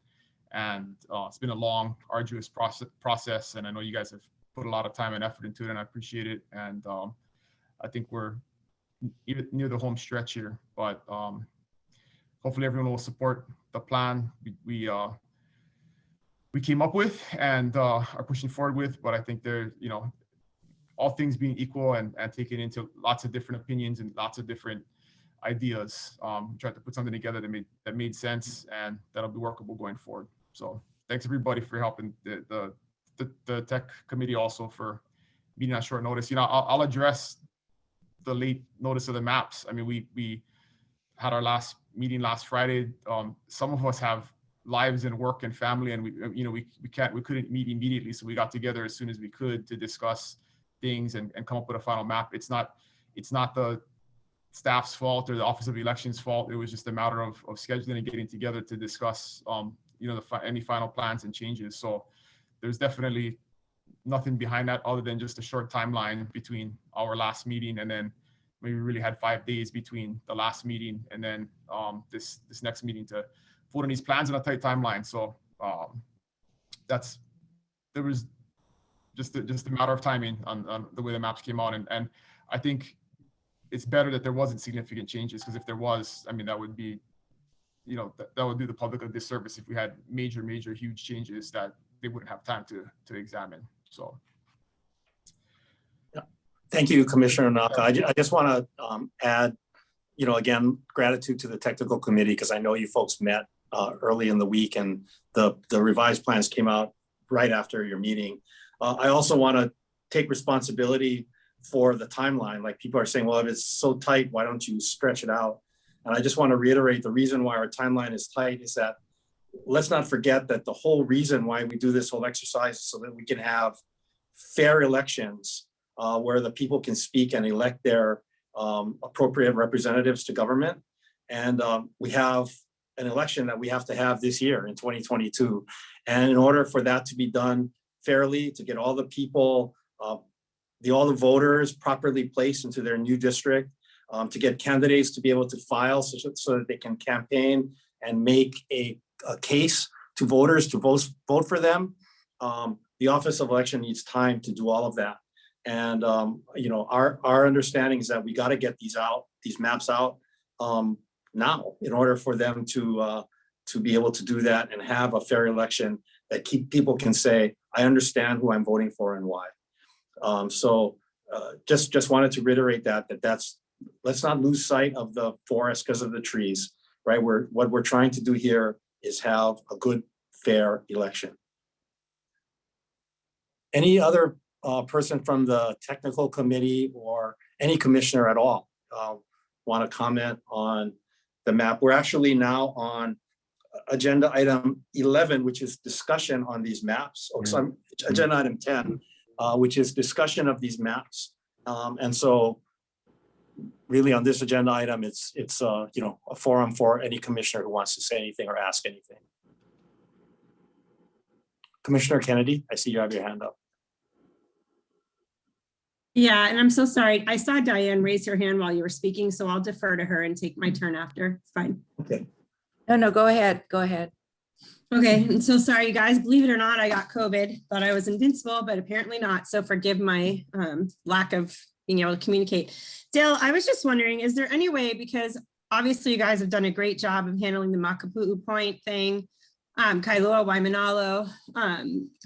And it's been a long, arduous process. And I know you guys have put a lot of time and effort into it, and I appreciate it. And I think we're even near the home stretch here, but hopefully everyone will support the plan we came up with and are pushing forward with. But I think there, you know, all things being equal and taking into lots of different opinions and lots of different ideas, tried to put something together that made sense and that'll be workable going forward. So thanks everybody for helping the tech committee also for meeting on short notice. I'll address the late notice of the maps. I mean, we had our last meeting last Friday. Some of us have lives and work and family, and we couldn't meet immediately, so we got together as soon as we could to discuss things and come up with a final map. It's not the staff's fault or the Office of Elections fault. It was just a matter of scheduling and getting together to discuss any final plans and changes. So there's definitely nothing behind that other than just a short timeline between our last meeting, and then we really had 5 days between the last meeting and then this next meeting to vote on these plans in a tight timeline. So there was just a matter of timing on the way the maps came out, and I think it's better that there wasn't significant changes, because if there was, I mean, that would be, that would do the public a disservice if we had major huge changes that they wouldn't have time to examine. So. Thank you, Commissioner Naka. I just want to add, again, gratitude to the technical committee, because I know you folks met early in the week and the revised plans came out right after your meeting. I also want to take responsibility for the timeline. Like, people are saying, well, if it's so tight, why don't you stretch it out? And I just want to reiterate, the reason why our timeline is tight is that, let's not forget that the whole reason why we do this whole exercise is so that we can have fair elections where the people can speak and elect their appropriate representatives to government. And we have an election that we have to have this year in 2022. And in order for that to be done fairly, to get all the people, all the voters properly placed into their new district, to get candidates to be able to file so that they can campaign and make a case to voters to vote for them. The Office of Election needs time to do all of that. And our understanding is that we got to get these maps out now, in order for them to be able to do that and have a fair election that people can say, I understand who I'm voting for and why. Just wanted to reiterate that's, let's not lose sight of the forest because of the trees, right? What we're trying to do here is have a good, fair election. Any other person from the technical committee or any commissioner at all want to comment on the map? We're actually now on agenda item 11, which is discussion on these maps. Oh, sorry, agenda item 10, which is discussion of these maps. And so really on this agenda item, it's a forum for any commissioner who wants to say anything or ask anything. Commissioner Kennedy, I see you have your hand up. Yeah, and I'm so sorry. I saw Diane raise her hand while you were speaking, so I'll defer to her and take my turn after. It's fine. Okay. No, go ahead. Go ahead. Okay, I'm so sorry, you guys. Believe it or not, I got COVID. Thought I was invincible, but apparently not. So forgive my lack of being able to communicate. Dale, I was just wondering, is there any way, because obviously you guys have done a great job of handling the Makapu'u Point thing, Kailua, Waimanalo,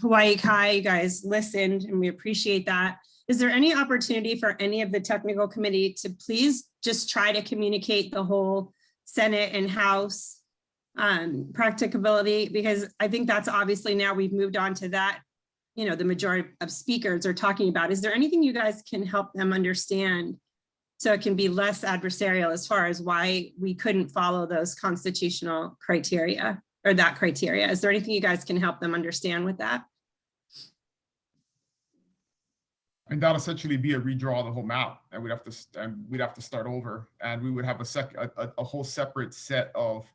Hawaii Kai, you guys listened and we appreciate that. Is there any opportunity for any of the technical committee to please just try to communicate the whole Senate and House practicability? Because I think that's obviously now we've moved on to that, the majority of speakers are talking about. Is there anything you guys can help them understand so it can be less adversarial as far as why we couldn't follow those constitutional criteria or that criteria? Is there anything you guys can help them understand with that? And that'll essentially be a redraw of the whole map, and we'd have to start over, and we would have a whole separate set of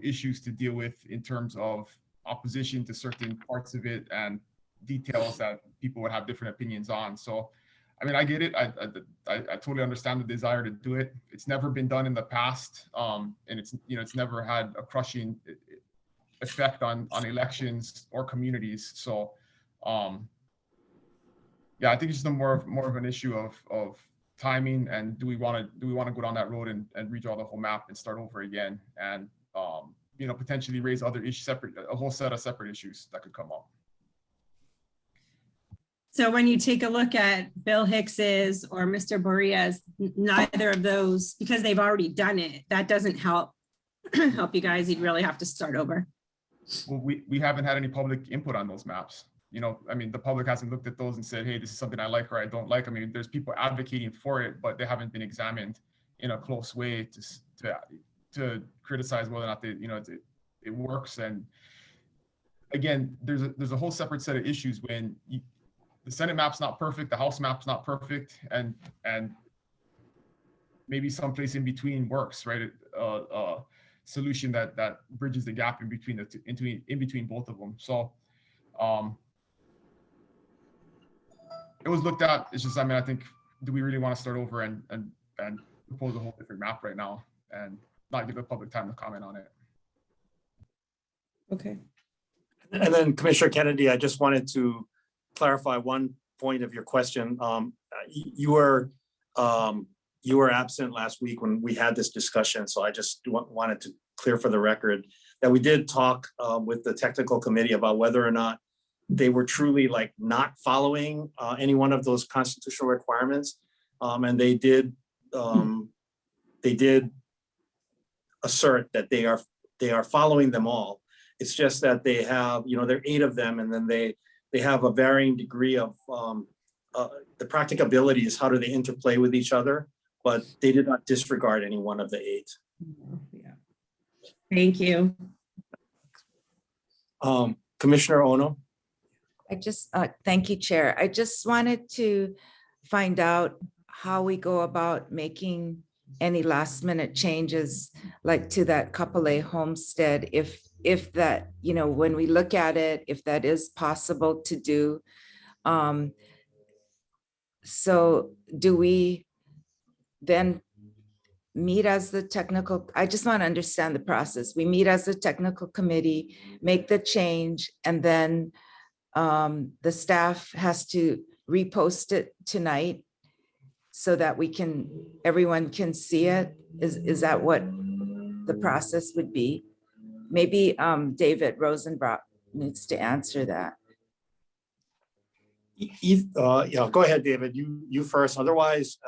issues to deal with in terms of opposition to certain parts of it and details that people would have different opinions on. So, I mean, I get it. I totally understand the desire to do it. It's never been done in the past, and it's never had a crushing effect on elections or communities. So. Yeah, I think it's just more of an issue of timing, and do we want to go down that road and redraw the whole map and start over again, and potentially raise other issues, a whole set of separate issues that could come up. So when you take a look at Bill Hicks's or Mr. Boria's, neither of those, because they've already done it, that doesn't help you guys. You'd really have to start over. Well, we haven't had any public input on those maps. you know, I mean, the public hasn't looked at those and said, hey, this is something I like or I don't like. I mean, there's people advocating for it, but they haven't been examined in a close way to criticize whether or not they, you know, it works. And again, there's a whole separate set of issues when the Senate map's not perfect, the House map's not perfect, and maybe someplace in between works, right? Solution that bridges the gap in between in between both of them. So it was looked at. It's just, I mean, I think, do we really want to start over and propose a whole different map right now and not give the public time to comment on it? Okay. And then Commissioner Kennedy, I just wanted to clarify one point of your question. You were absent last week when we had this discussion, so I just wanted to clear for the record that we did talk with the technical committee about whether or not they were truly like not following any one of those constitutional requirements, and they did assert that they are following them all. It's just that they have, you know, there are 8 of them, and then they have a varying degree of the practicability is how do they interplay with each other, but they did not disregard any one of the 8. Yeah. Thank you. Commissioner Ono. I just, thank you, Chair. I just wanted to find out how we go about making any last minute changes, like to that Kapolei homestead, if that, you know, when we look at it, if that is possible to do. So do we then meet as the technical, I just want to understand the process. We meet as a technical committee, make the change, and then the staff has to repost it tonight so that everyone can see it. Is that what the process would be? Maybe David Rosenbrock needs to answer that. Yeah, go ahead, David. You first. Otherwise,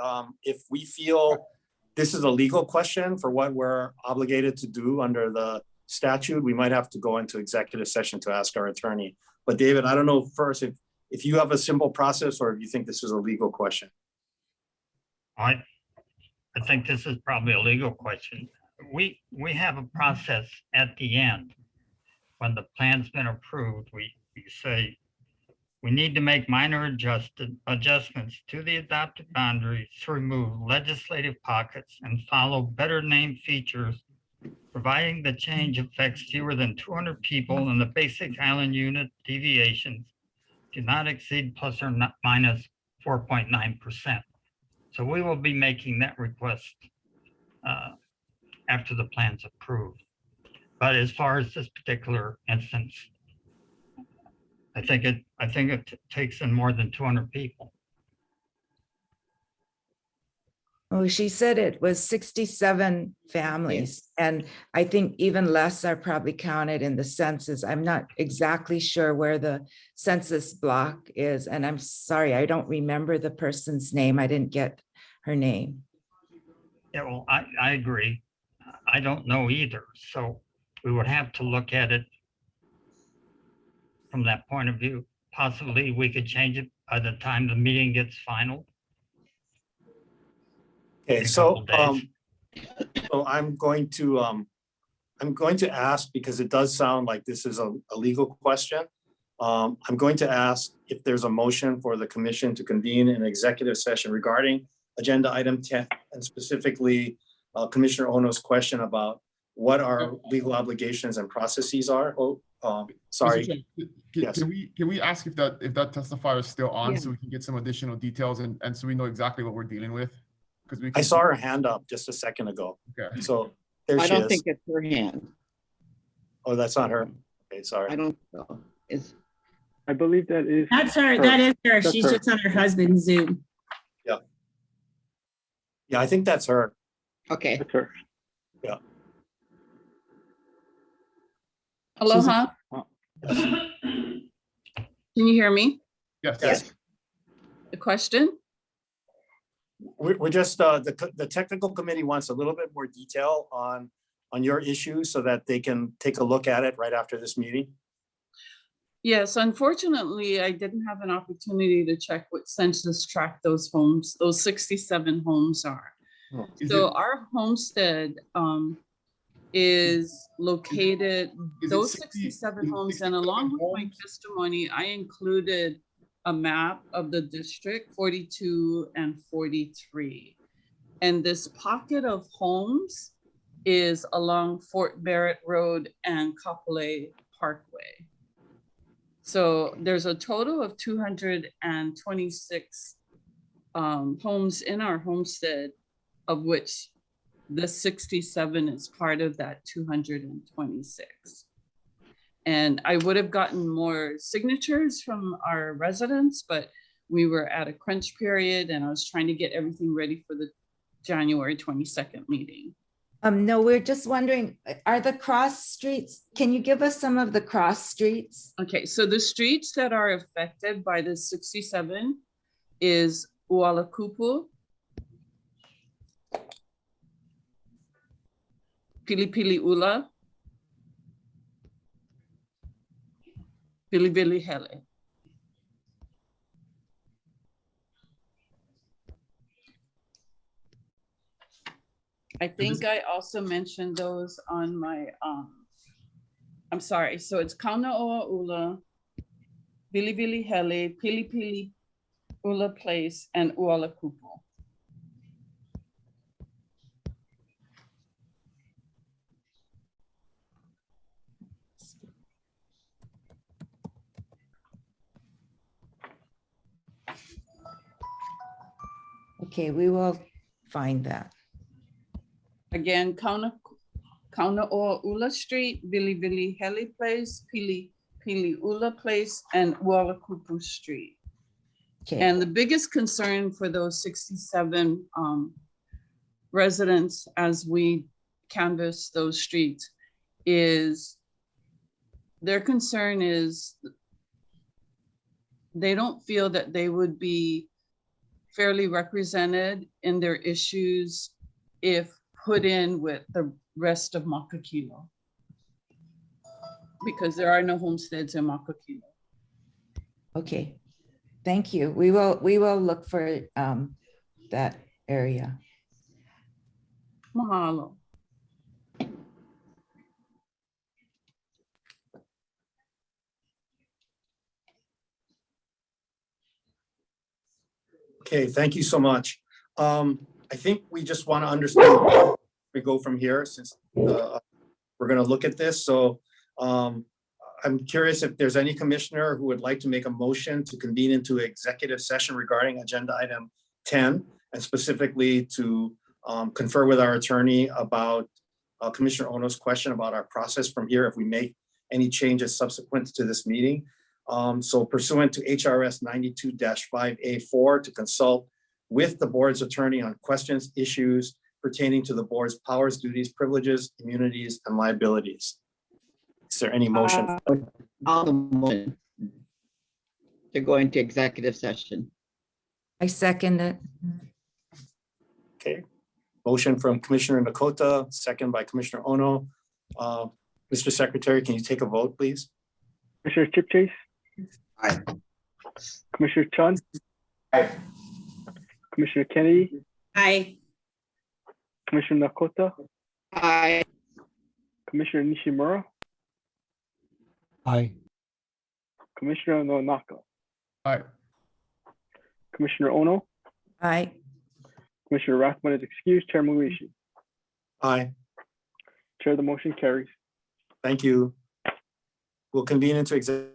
if we feel this is a legal question for what we're obligated to do under the statute, we might have to go into executive session to ask our attorney. But David, I don't know first if you have a simple process or if you think this is a legal question. I think this is probably a legal question. We have a process at the end. When the plan's been approved, we say we need to make minor adjustments to the adopted boundaries to remove legislative pockets and follow better named features, providing the change affects fewer than 200 people and the basic island unit deviations do not exceed plus or minus 4.9%. So we will be making that request after the plan's approved. But as far as this particular instance, I think it takes in more than 200 people. Oh, she said it was 67 families, and I think even less are probably counted in the census. I'm not exactly sure where the census block is, and I'm sorry, I don't remember the person's name. I didn't get her name. Yeah, well, I agree. I don't know either. So we would have to look at it from that point of view. Possibly we could change it by the time the meeting gets final. Okay, so I'm going to ask, because it does sound like this is a legal question. I'm going to ask if there's a motion for the commission to convene an executive session regarding agenda item 10, and specifically Commissioner Ono's question about what our legal obligations and processes are. Sorry. Yes. Can we ask if that testifier is still on, so we can get some additional details and so we know exactly what we're dealing with? Because I saw her hand up just a second ago. Okay. So there she is. I don't think it's her hand. Oh, that's not her. Okay, sorry. I don't know. I believe that is. That's her. That is her. That's She's her. just on her husband's Zoom. Yeah. Yeah, I think that's her. Okay. That's her. Yeah. Aloha. Yes. Can you hear me? Yes. Yes. The question? We're just, the technical committee wants a little bit more detail on your issue so that they can take a look at it right after this meeting. Yes, unfortunately, I didn't have an opportunity to check what census tract those homes, those 67 homes are. Is So it- our homestead is located, Is it those 60 67 is it homes, and along with my homes? testimony, I included a map of the district 42 and 43. And this pocket of homes is along Fort Barrett Road and Kapolei Parkway. So there's a total of 226 homes in our homestead, of which the 67 is part of that 226. And I would have gotten more signatures from our residents, but we were at a crunch period and I was trying to get everything ready for the January 22nd meeting. No, we're just wondering, are the cross streets, can you give us some of the cross streets? Okay, so the streets that are affected by the 67 is Ualakupu, Pilipili Ula, Bilibili Hele. I think I also mentioned those on my, I'm sorry, so it's Kaunaoa Ula, Bilibili Hele, Pilipili Ula Place, and Ualakupu. Okay, we will find that. Again, Kaunaoa Ula Street, Bilibili Hele Place, Pili Ula Place, and Ualakupu Street. Okay. And the biggest concern for those 67 residents as we canvass those streets is their concern is they don't feel that they would be fairly represented in their issues if put in with the rest of Makakilo, because there are no homesteads in Makakilo. Okay, thank you. We will look for that area. Mahalo. Okay, thank you so much. I think we just want to understand where we go from here since we're going to look at this. So I'm curious if there's any commissioner who would like to make a motion to convene into executive session regarding agenda item 10, and specifically to confer with our attorney about Commissioner Ono's question about our process from here if we make any changes subsequent to this meeting. So pursuant to HRS 92-5A4 to consult with the board's attorney on questions, issues pertaining to the board's powers, duties, privileges, immunities, and liabilities. Is there any motion? On the motion to go into executive session. I second it. Okay. Motion from Commissioner Nakota, second by Commissioner Ono. Mr. Secretary, can you take a vote, please? Commissioner Chipchase? Aye. Commissioner Chun? Aye. Commissioner Kennedy? Aye. Commissioner Nakota? Aye. Commissioner Nishimura? Aye. Commissioner Nonaka? Aye. Commissioner Ono? Aye. Commissioner Rathbun is excused. Chair Muishi? Aye. Chair, the motion carries. Thank you. We'll convene into executive.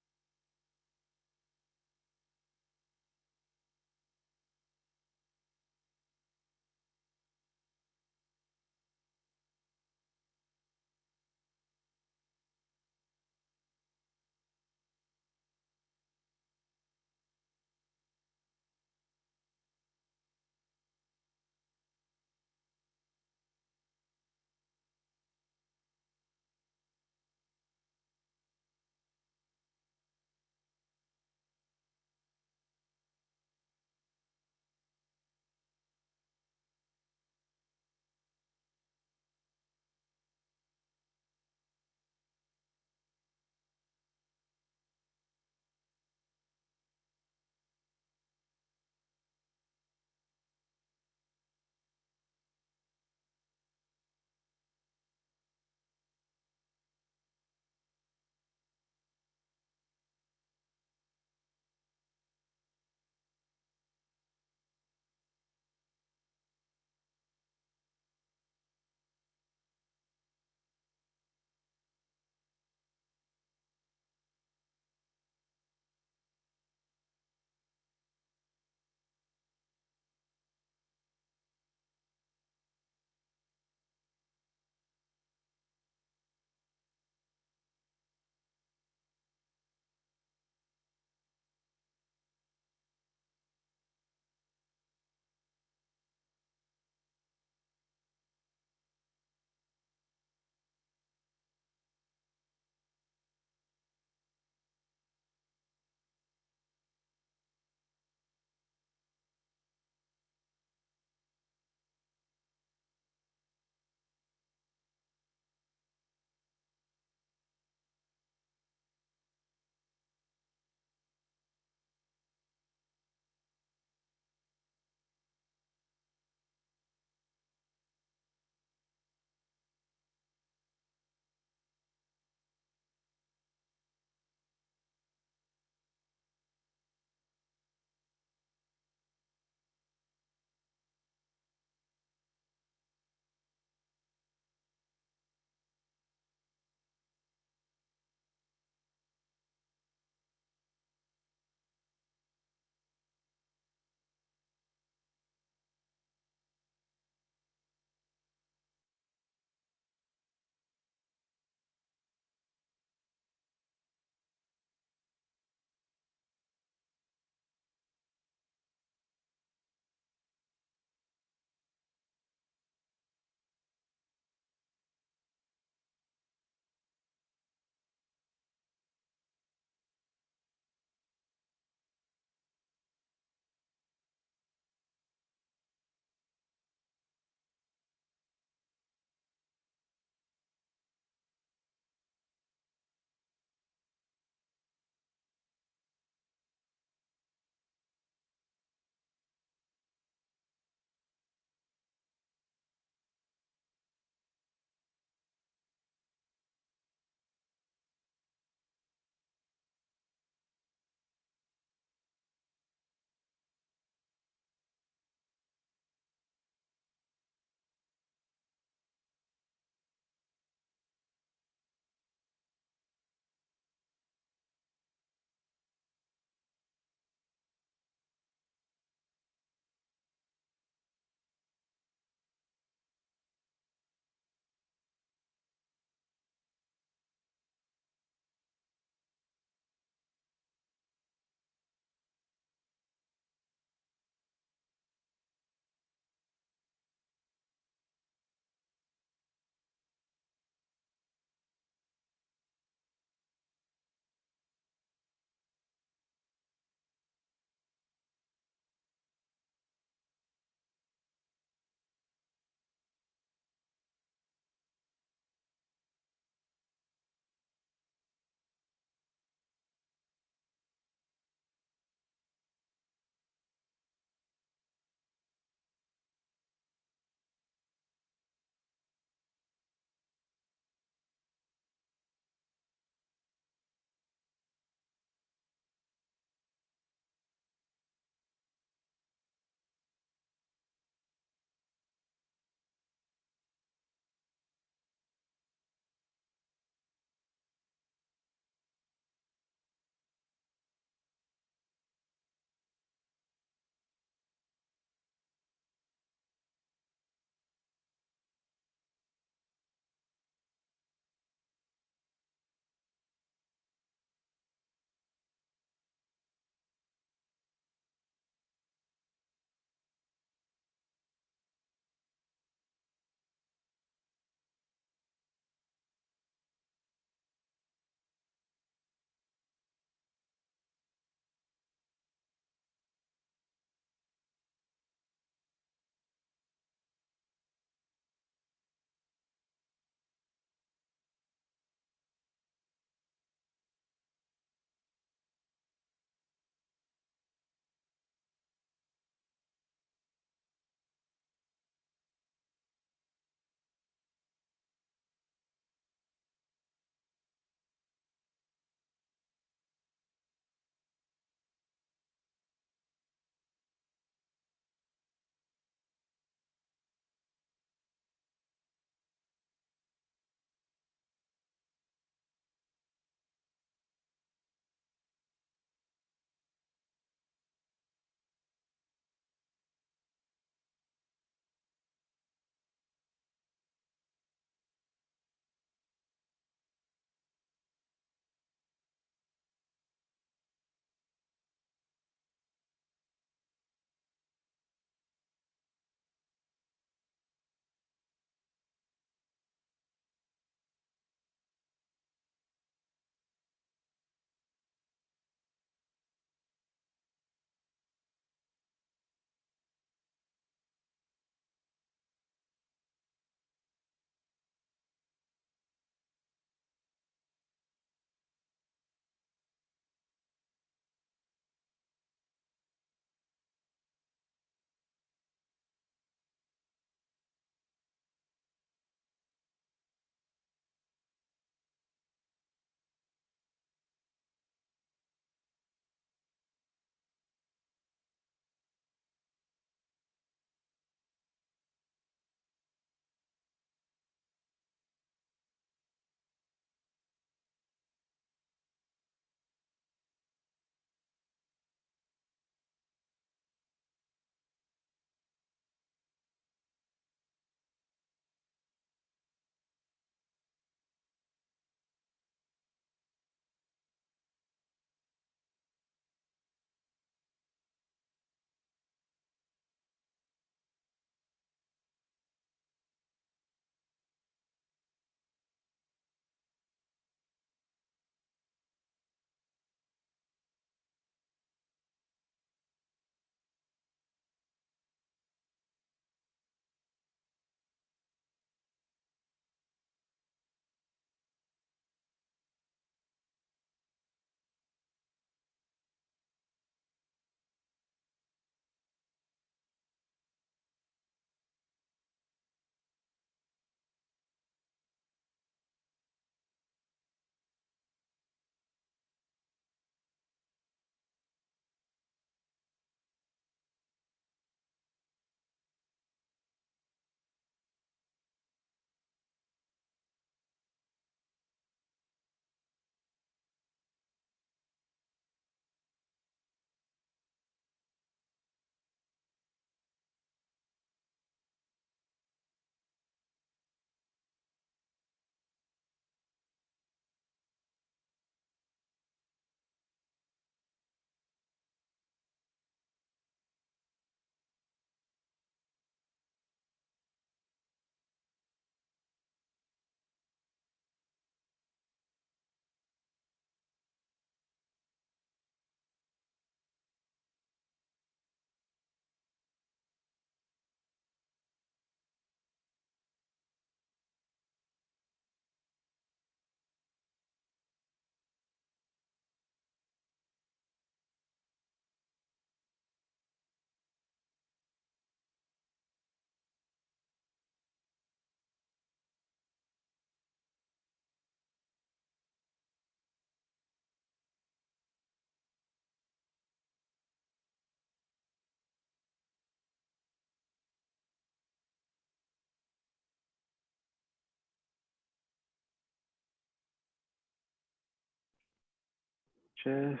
Just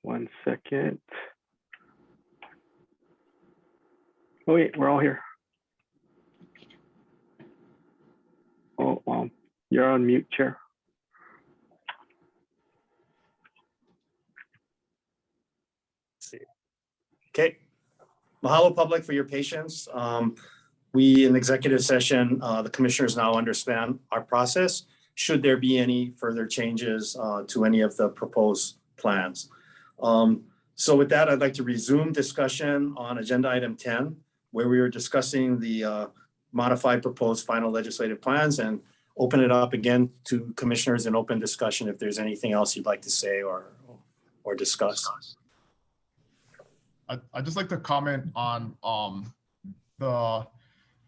1 second. Oh wait, we're all here. Oh, you're on mute, Chair. Okay. Mahalo public for your patience. We in executive session, the commissioners now understand our process. Should there be any further changes to any of the proposed plans. So with that, I'd like to resume discussion on agenda item 10, where we were discussing the modified proposed final legislative plans, and open it up again to commissioners in open discussion if there's anything else you'd like to say or discuss. I'd just like to comment on the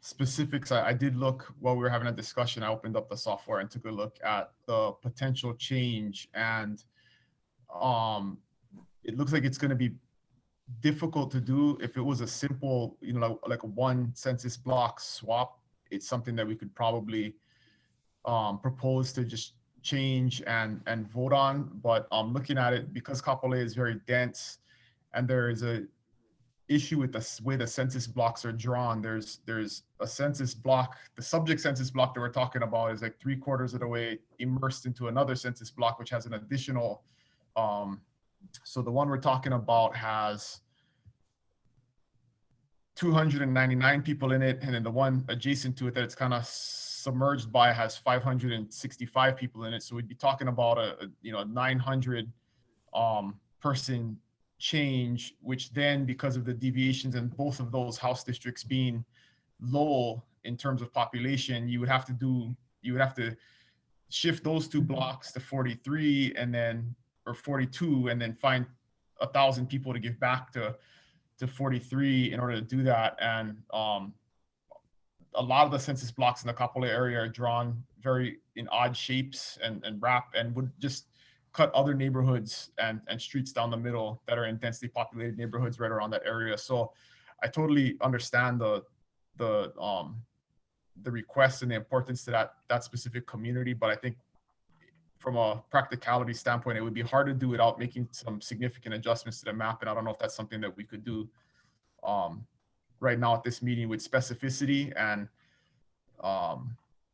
specifics. I did look while we were having a discussion. I opened up the software and took a look at the potential change, and it looks like it's going to be difficult to do. If it was a simple, like a one census block swap, it's something that we could probably propose to just change and vote on. But looking at it, because Kapolei is very dense, and there is a issue with the way the census blocks are drawn. There's a census block, the subject census block that we're talking about is like 3/4 of the way immersed into another census block, which has an additional, so the one we're talking about has 299 people in it, and then the one adjacent to it that it's kind of submerged by has 565 people in it. So we'd be talking about a 900 person change, which then, because of the deviations in both of those house districts being low in terms of population, you would have to shift those two blocks to 43 and then, or 42, and then find 1,000 people to give back to 43 in order to do that. And a lot of the census blocks in the Kapolei area are drawn very in odd shapes and would just cut other neighborhoods and streets down the middle that are in densely populated neighborhoods right around that area. So I totally understand the request and the importance to that specific community, but I think from a practicality standpoint, it would be hard to do without making some significant adjustments to the map. And I don't know if that's something that we could do right now at this meeting with specificity. And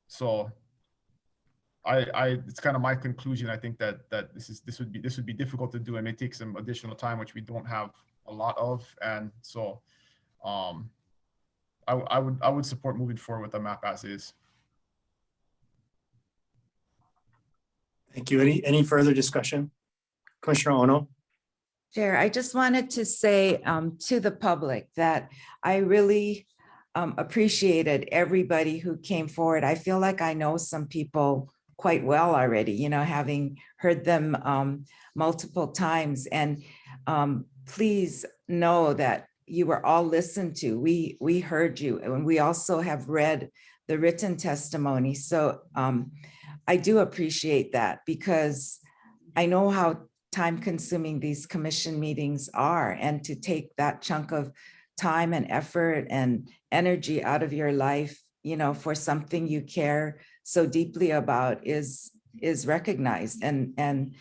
so it's kind of my conclusion. I think that this would be difficult to do, and it takes some additional time, which we don't have a lot of. And so I would support moving forward with the map as is. Thank you. Any further discussion? Commissioner Ono? Chair, I just wanted to say to the public that I really appreciated everybody who came forward. I feel like I know some people quite well already, having heard them multiple times. And please know that you were all listened to. We heard you, and we also have read the written testimony. So I do appreciate that, because I know how time-consuming these commission meetings are, and to take that chunk of time and effort and energy out of your life, for something you care so deeply about is recognized, and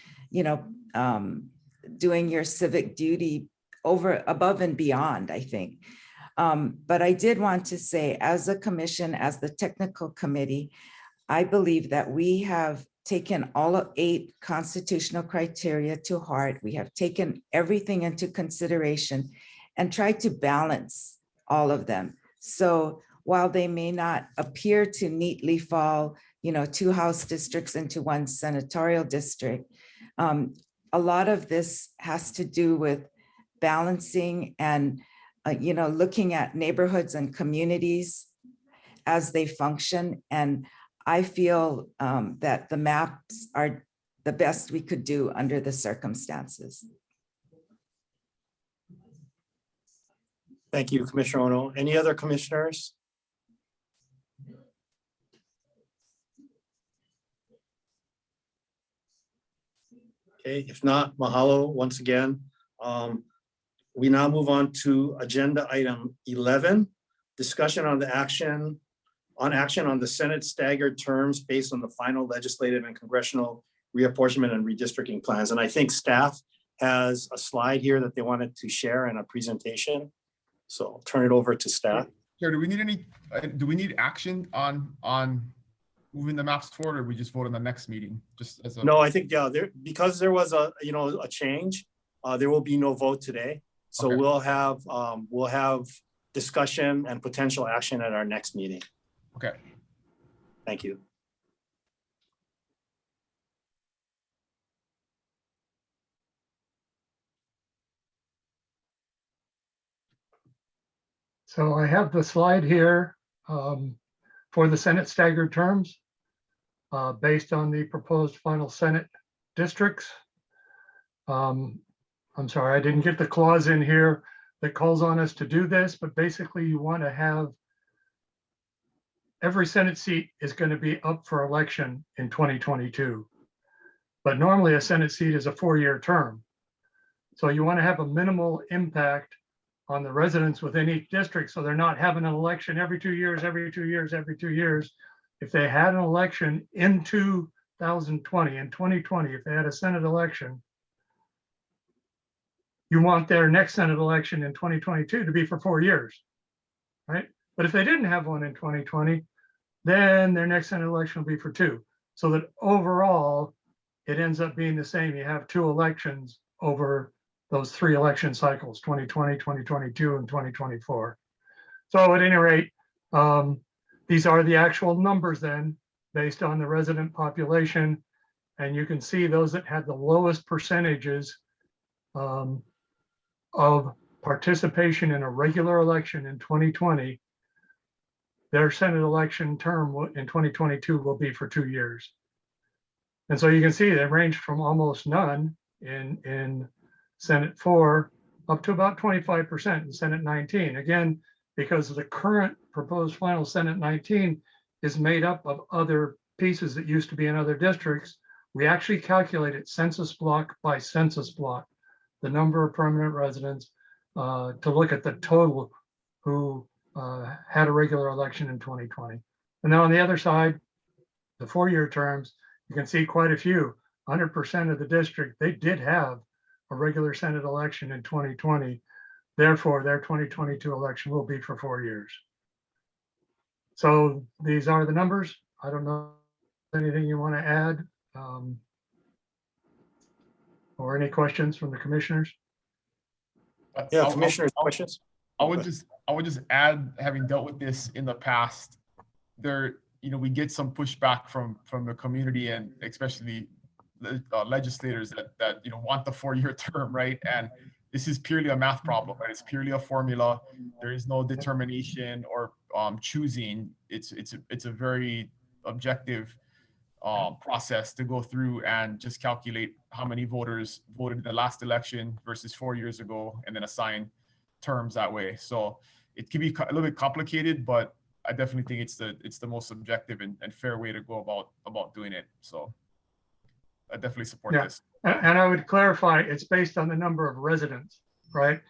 doing your civic duty above and beyond, I think. But I did want to say, as a commission, as the technical committee, I believe that we have taken all 8 constitutional criteria to heart. We have taken everything into consideration and tried to balance all of them. So while they may not appear to neatly fall, 2 house districts into 1 senatorial district, a lot of this has to do with balancing and, looking at neighborhoods and communities as they function. And I feel that the maps are the best we could do under the circumstances. Thank you, Commissioner Ono. Any other commissioners? Okay, if not, mahalo once again. We now move on to agenda item 11, discussion on action on the Senate staggered terms based on the final legislative and congressional reapportionment and redistricting plans. And I think staff has a slide here that they wanted to share in a presentation. So I'll turn it over to staff. Chair, do we need action on moving the maps forward, or we just vote on the next meeting? Just as a. No, I think, yeah, because there was a change, there will be no vote today. So Okay. we'll have discussion and potential action at our next meeting. Okay. Thank you. So I have the slide here for the Senate staggered terms based on the proposed final Senate districts. I'm sorry, I didn't get the clause in here that calls on us to do this, but basically you want to have every Senate seat is going to be up for election in 2022. But normally a Senate seat is a 4-year term. So you want to have a minimal impact on the residents within each district. So they're not having an election every 2 years, every 2 years, every 2 years. If they had an election in 2020, in 2020, if they had a Senate election, you want their next Senate election in 2022 to be for 4 years, right? But if they didn't have one in 2020, then their next Senate election will be for 2. So that overall, it ends up being the same. You have 2 elections over those 3 election cycles, 2020, 2022, and 2024. So at any rate, these are the actual numbers then, based on the resident population. And you can see those that had the lowest percentages of participation in a regular election in 2020, their Senate election term in 2022 will be for 2 years. And so you can see they range from almost none in Senate 4 up to about 25% in Senate 19. Again, because the current proposed final Senate 19 is made up of other pieces that used to be in other districts, we actually calculate it census block by census block, the number of permanent residents, to look at the total who had a regular election in 2020. And then on the other side, the 4-year terms, you can see quite a few, 100% of the district, they did have a regular Senate election in 2020. Therefore, their 2022 election will be for 4 years. So these are the numbers. I don't know anything you want to add or any questions from the commissioners. Yeah, commissioners, questions? I would just add, having dealt with this in the past, we get some pushback from the community, and especially the legislators that want the 4-year term, right? And this is purely a math problem, right? It's purely a formula. There is no determination or choosing. It's a very objective process to go through and just calculate how many voters voted in the last election versus 4 years ago, and then assign terms that way. So it can be a little bit complicated, but I definitely think it's the most objective and fair way to go about doing it. So I definitely support this. And I would clarify, it's based on the number of residents, right?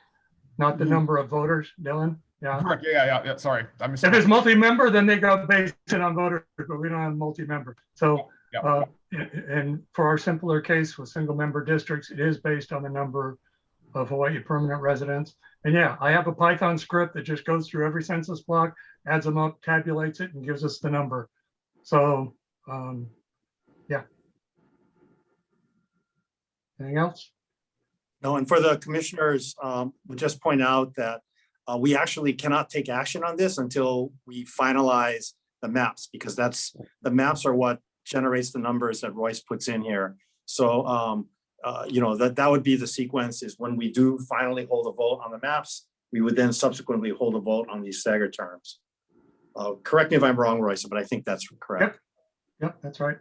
Not the number of voters, Dylan. Yeah. Correct. Yeah. Sorry. If it's multi-member, then they go based on voters, but we don't have multi-member. So, and for our simpler case with single member districts, it is based on the number of Hawaii permanent residents. And yeah, I have a Python script that just goes through every census block, adds them up, tabulates it, and gives us the number. So, yeah. Anything else? No, and for the commissioners, we'll just point out that we actually cannot take action on this until we finalize the maps, because the maps are what generates the numbers that Royce puts in here. So, that would be the sequence, is when we do finally hold a vote on the maps, we would then subsequently hold a vote on these staggered terms. Correct me if I'm wrong, Royce, but I think that's correct. Yep, that's right.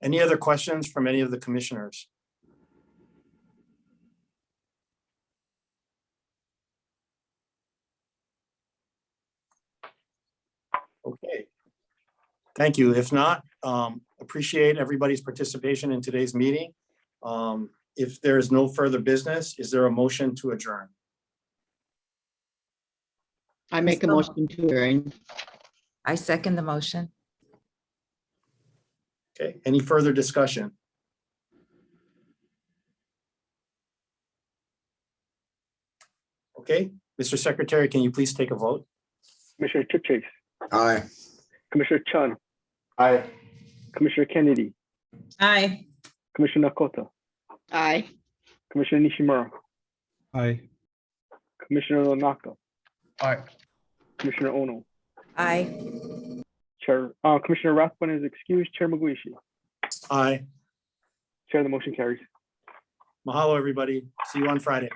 Any other questions from any of the commissioners? Okay. Thank you. If not, appreciate everybody's participation in today's meeting. If there is no further business, is there a motion to adjourn? I make a motion to adjourn. I second the motion. Okay, any further discussion? Okay, Mr. Secretary, can you please take a vote? Commissioner Chipchase, Aye. Commissioner Chun, Aye. Commissioner Kennedy, Aye. Commissioner Nakota, Aye. Commissioner Nishimura, Aye. Commissioner Lonaka, Aye. Commissioner Ono, Aye. Chair, Commissioner Rathbun is excused, Chair Maguishi. Aye. Chair, the motion carries. Mahalo, everybody. See you on Friday.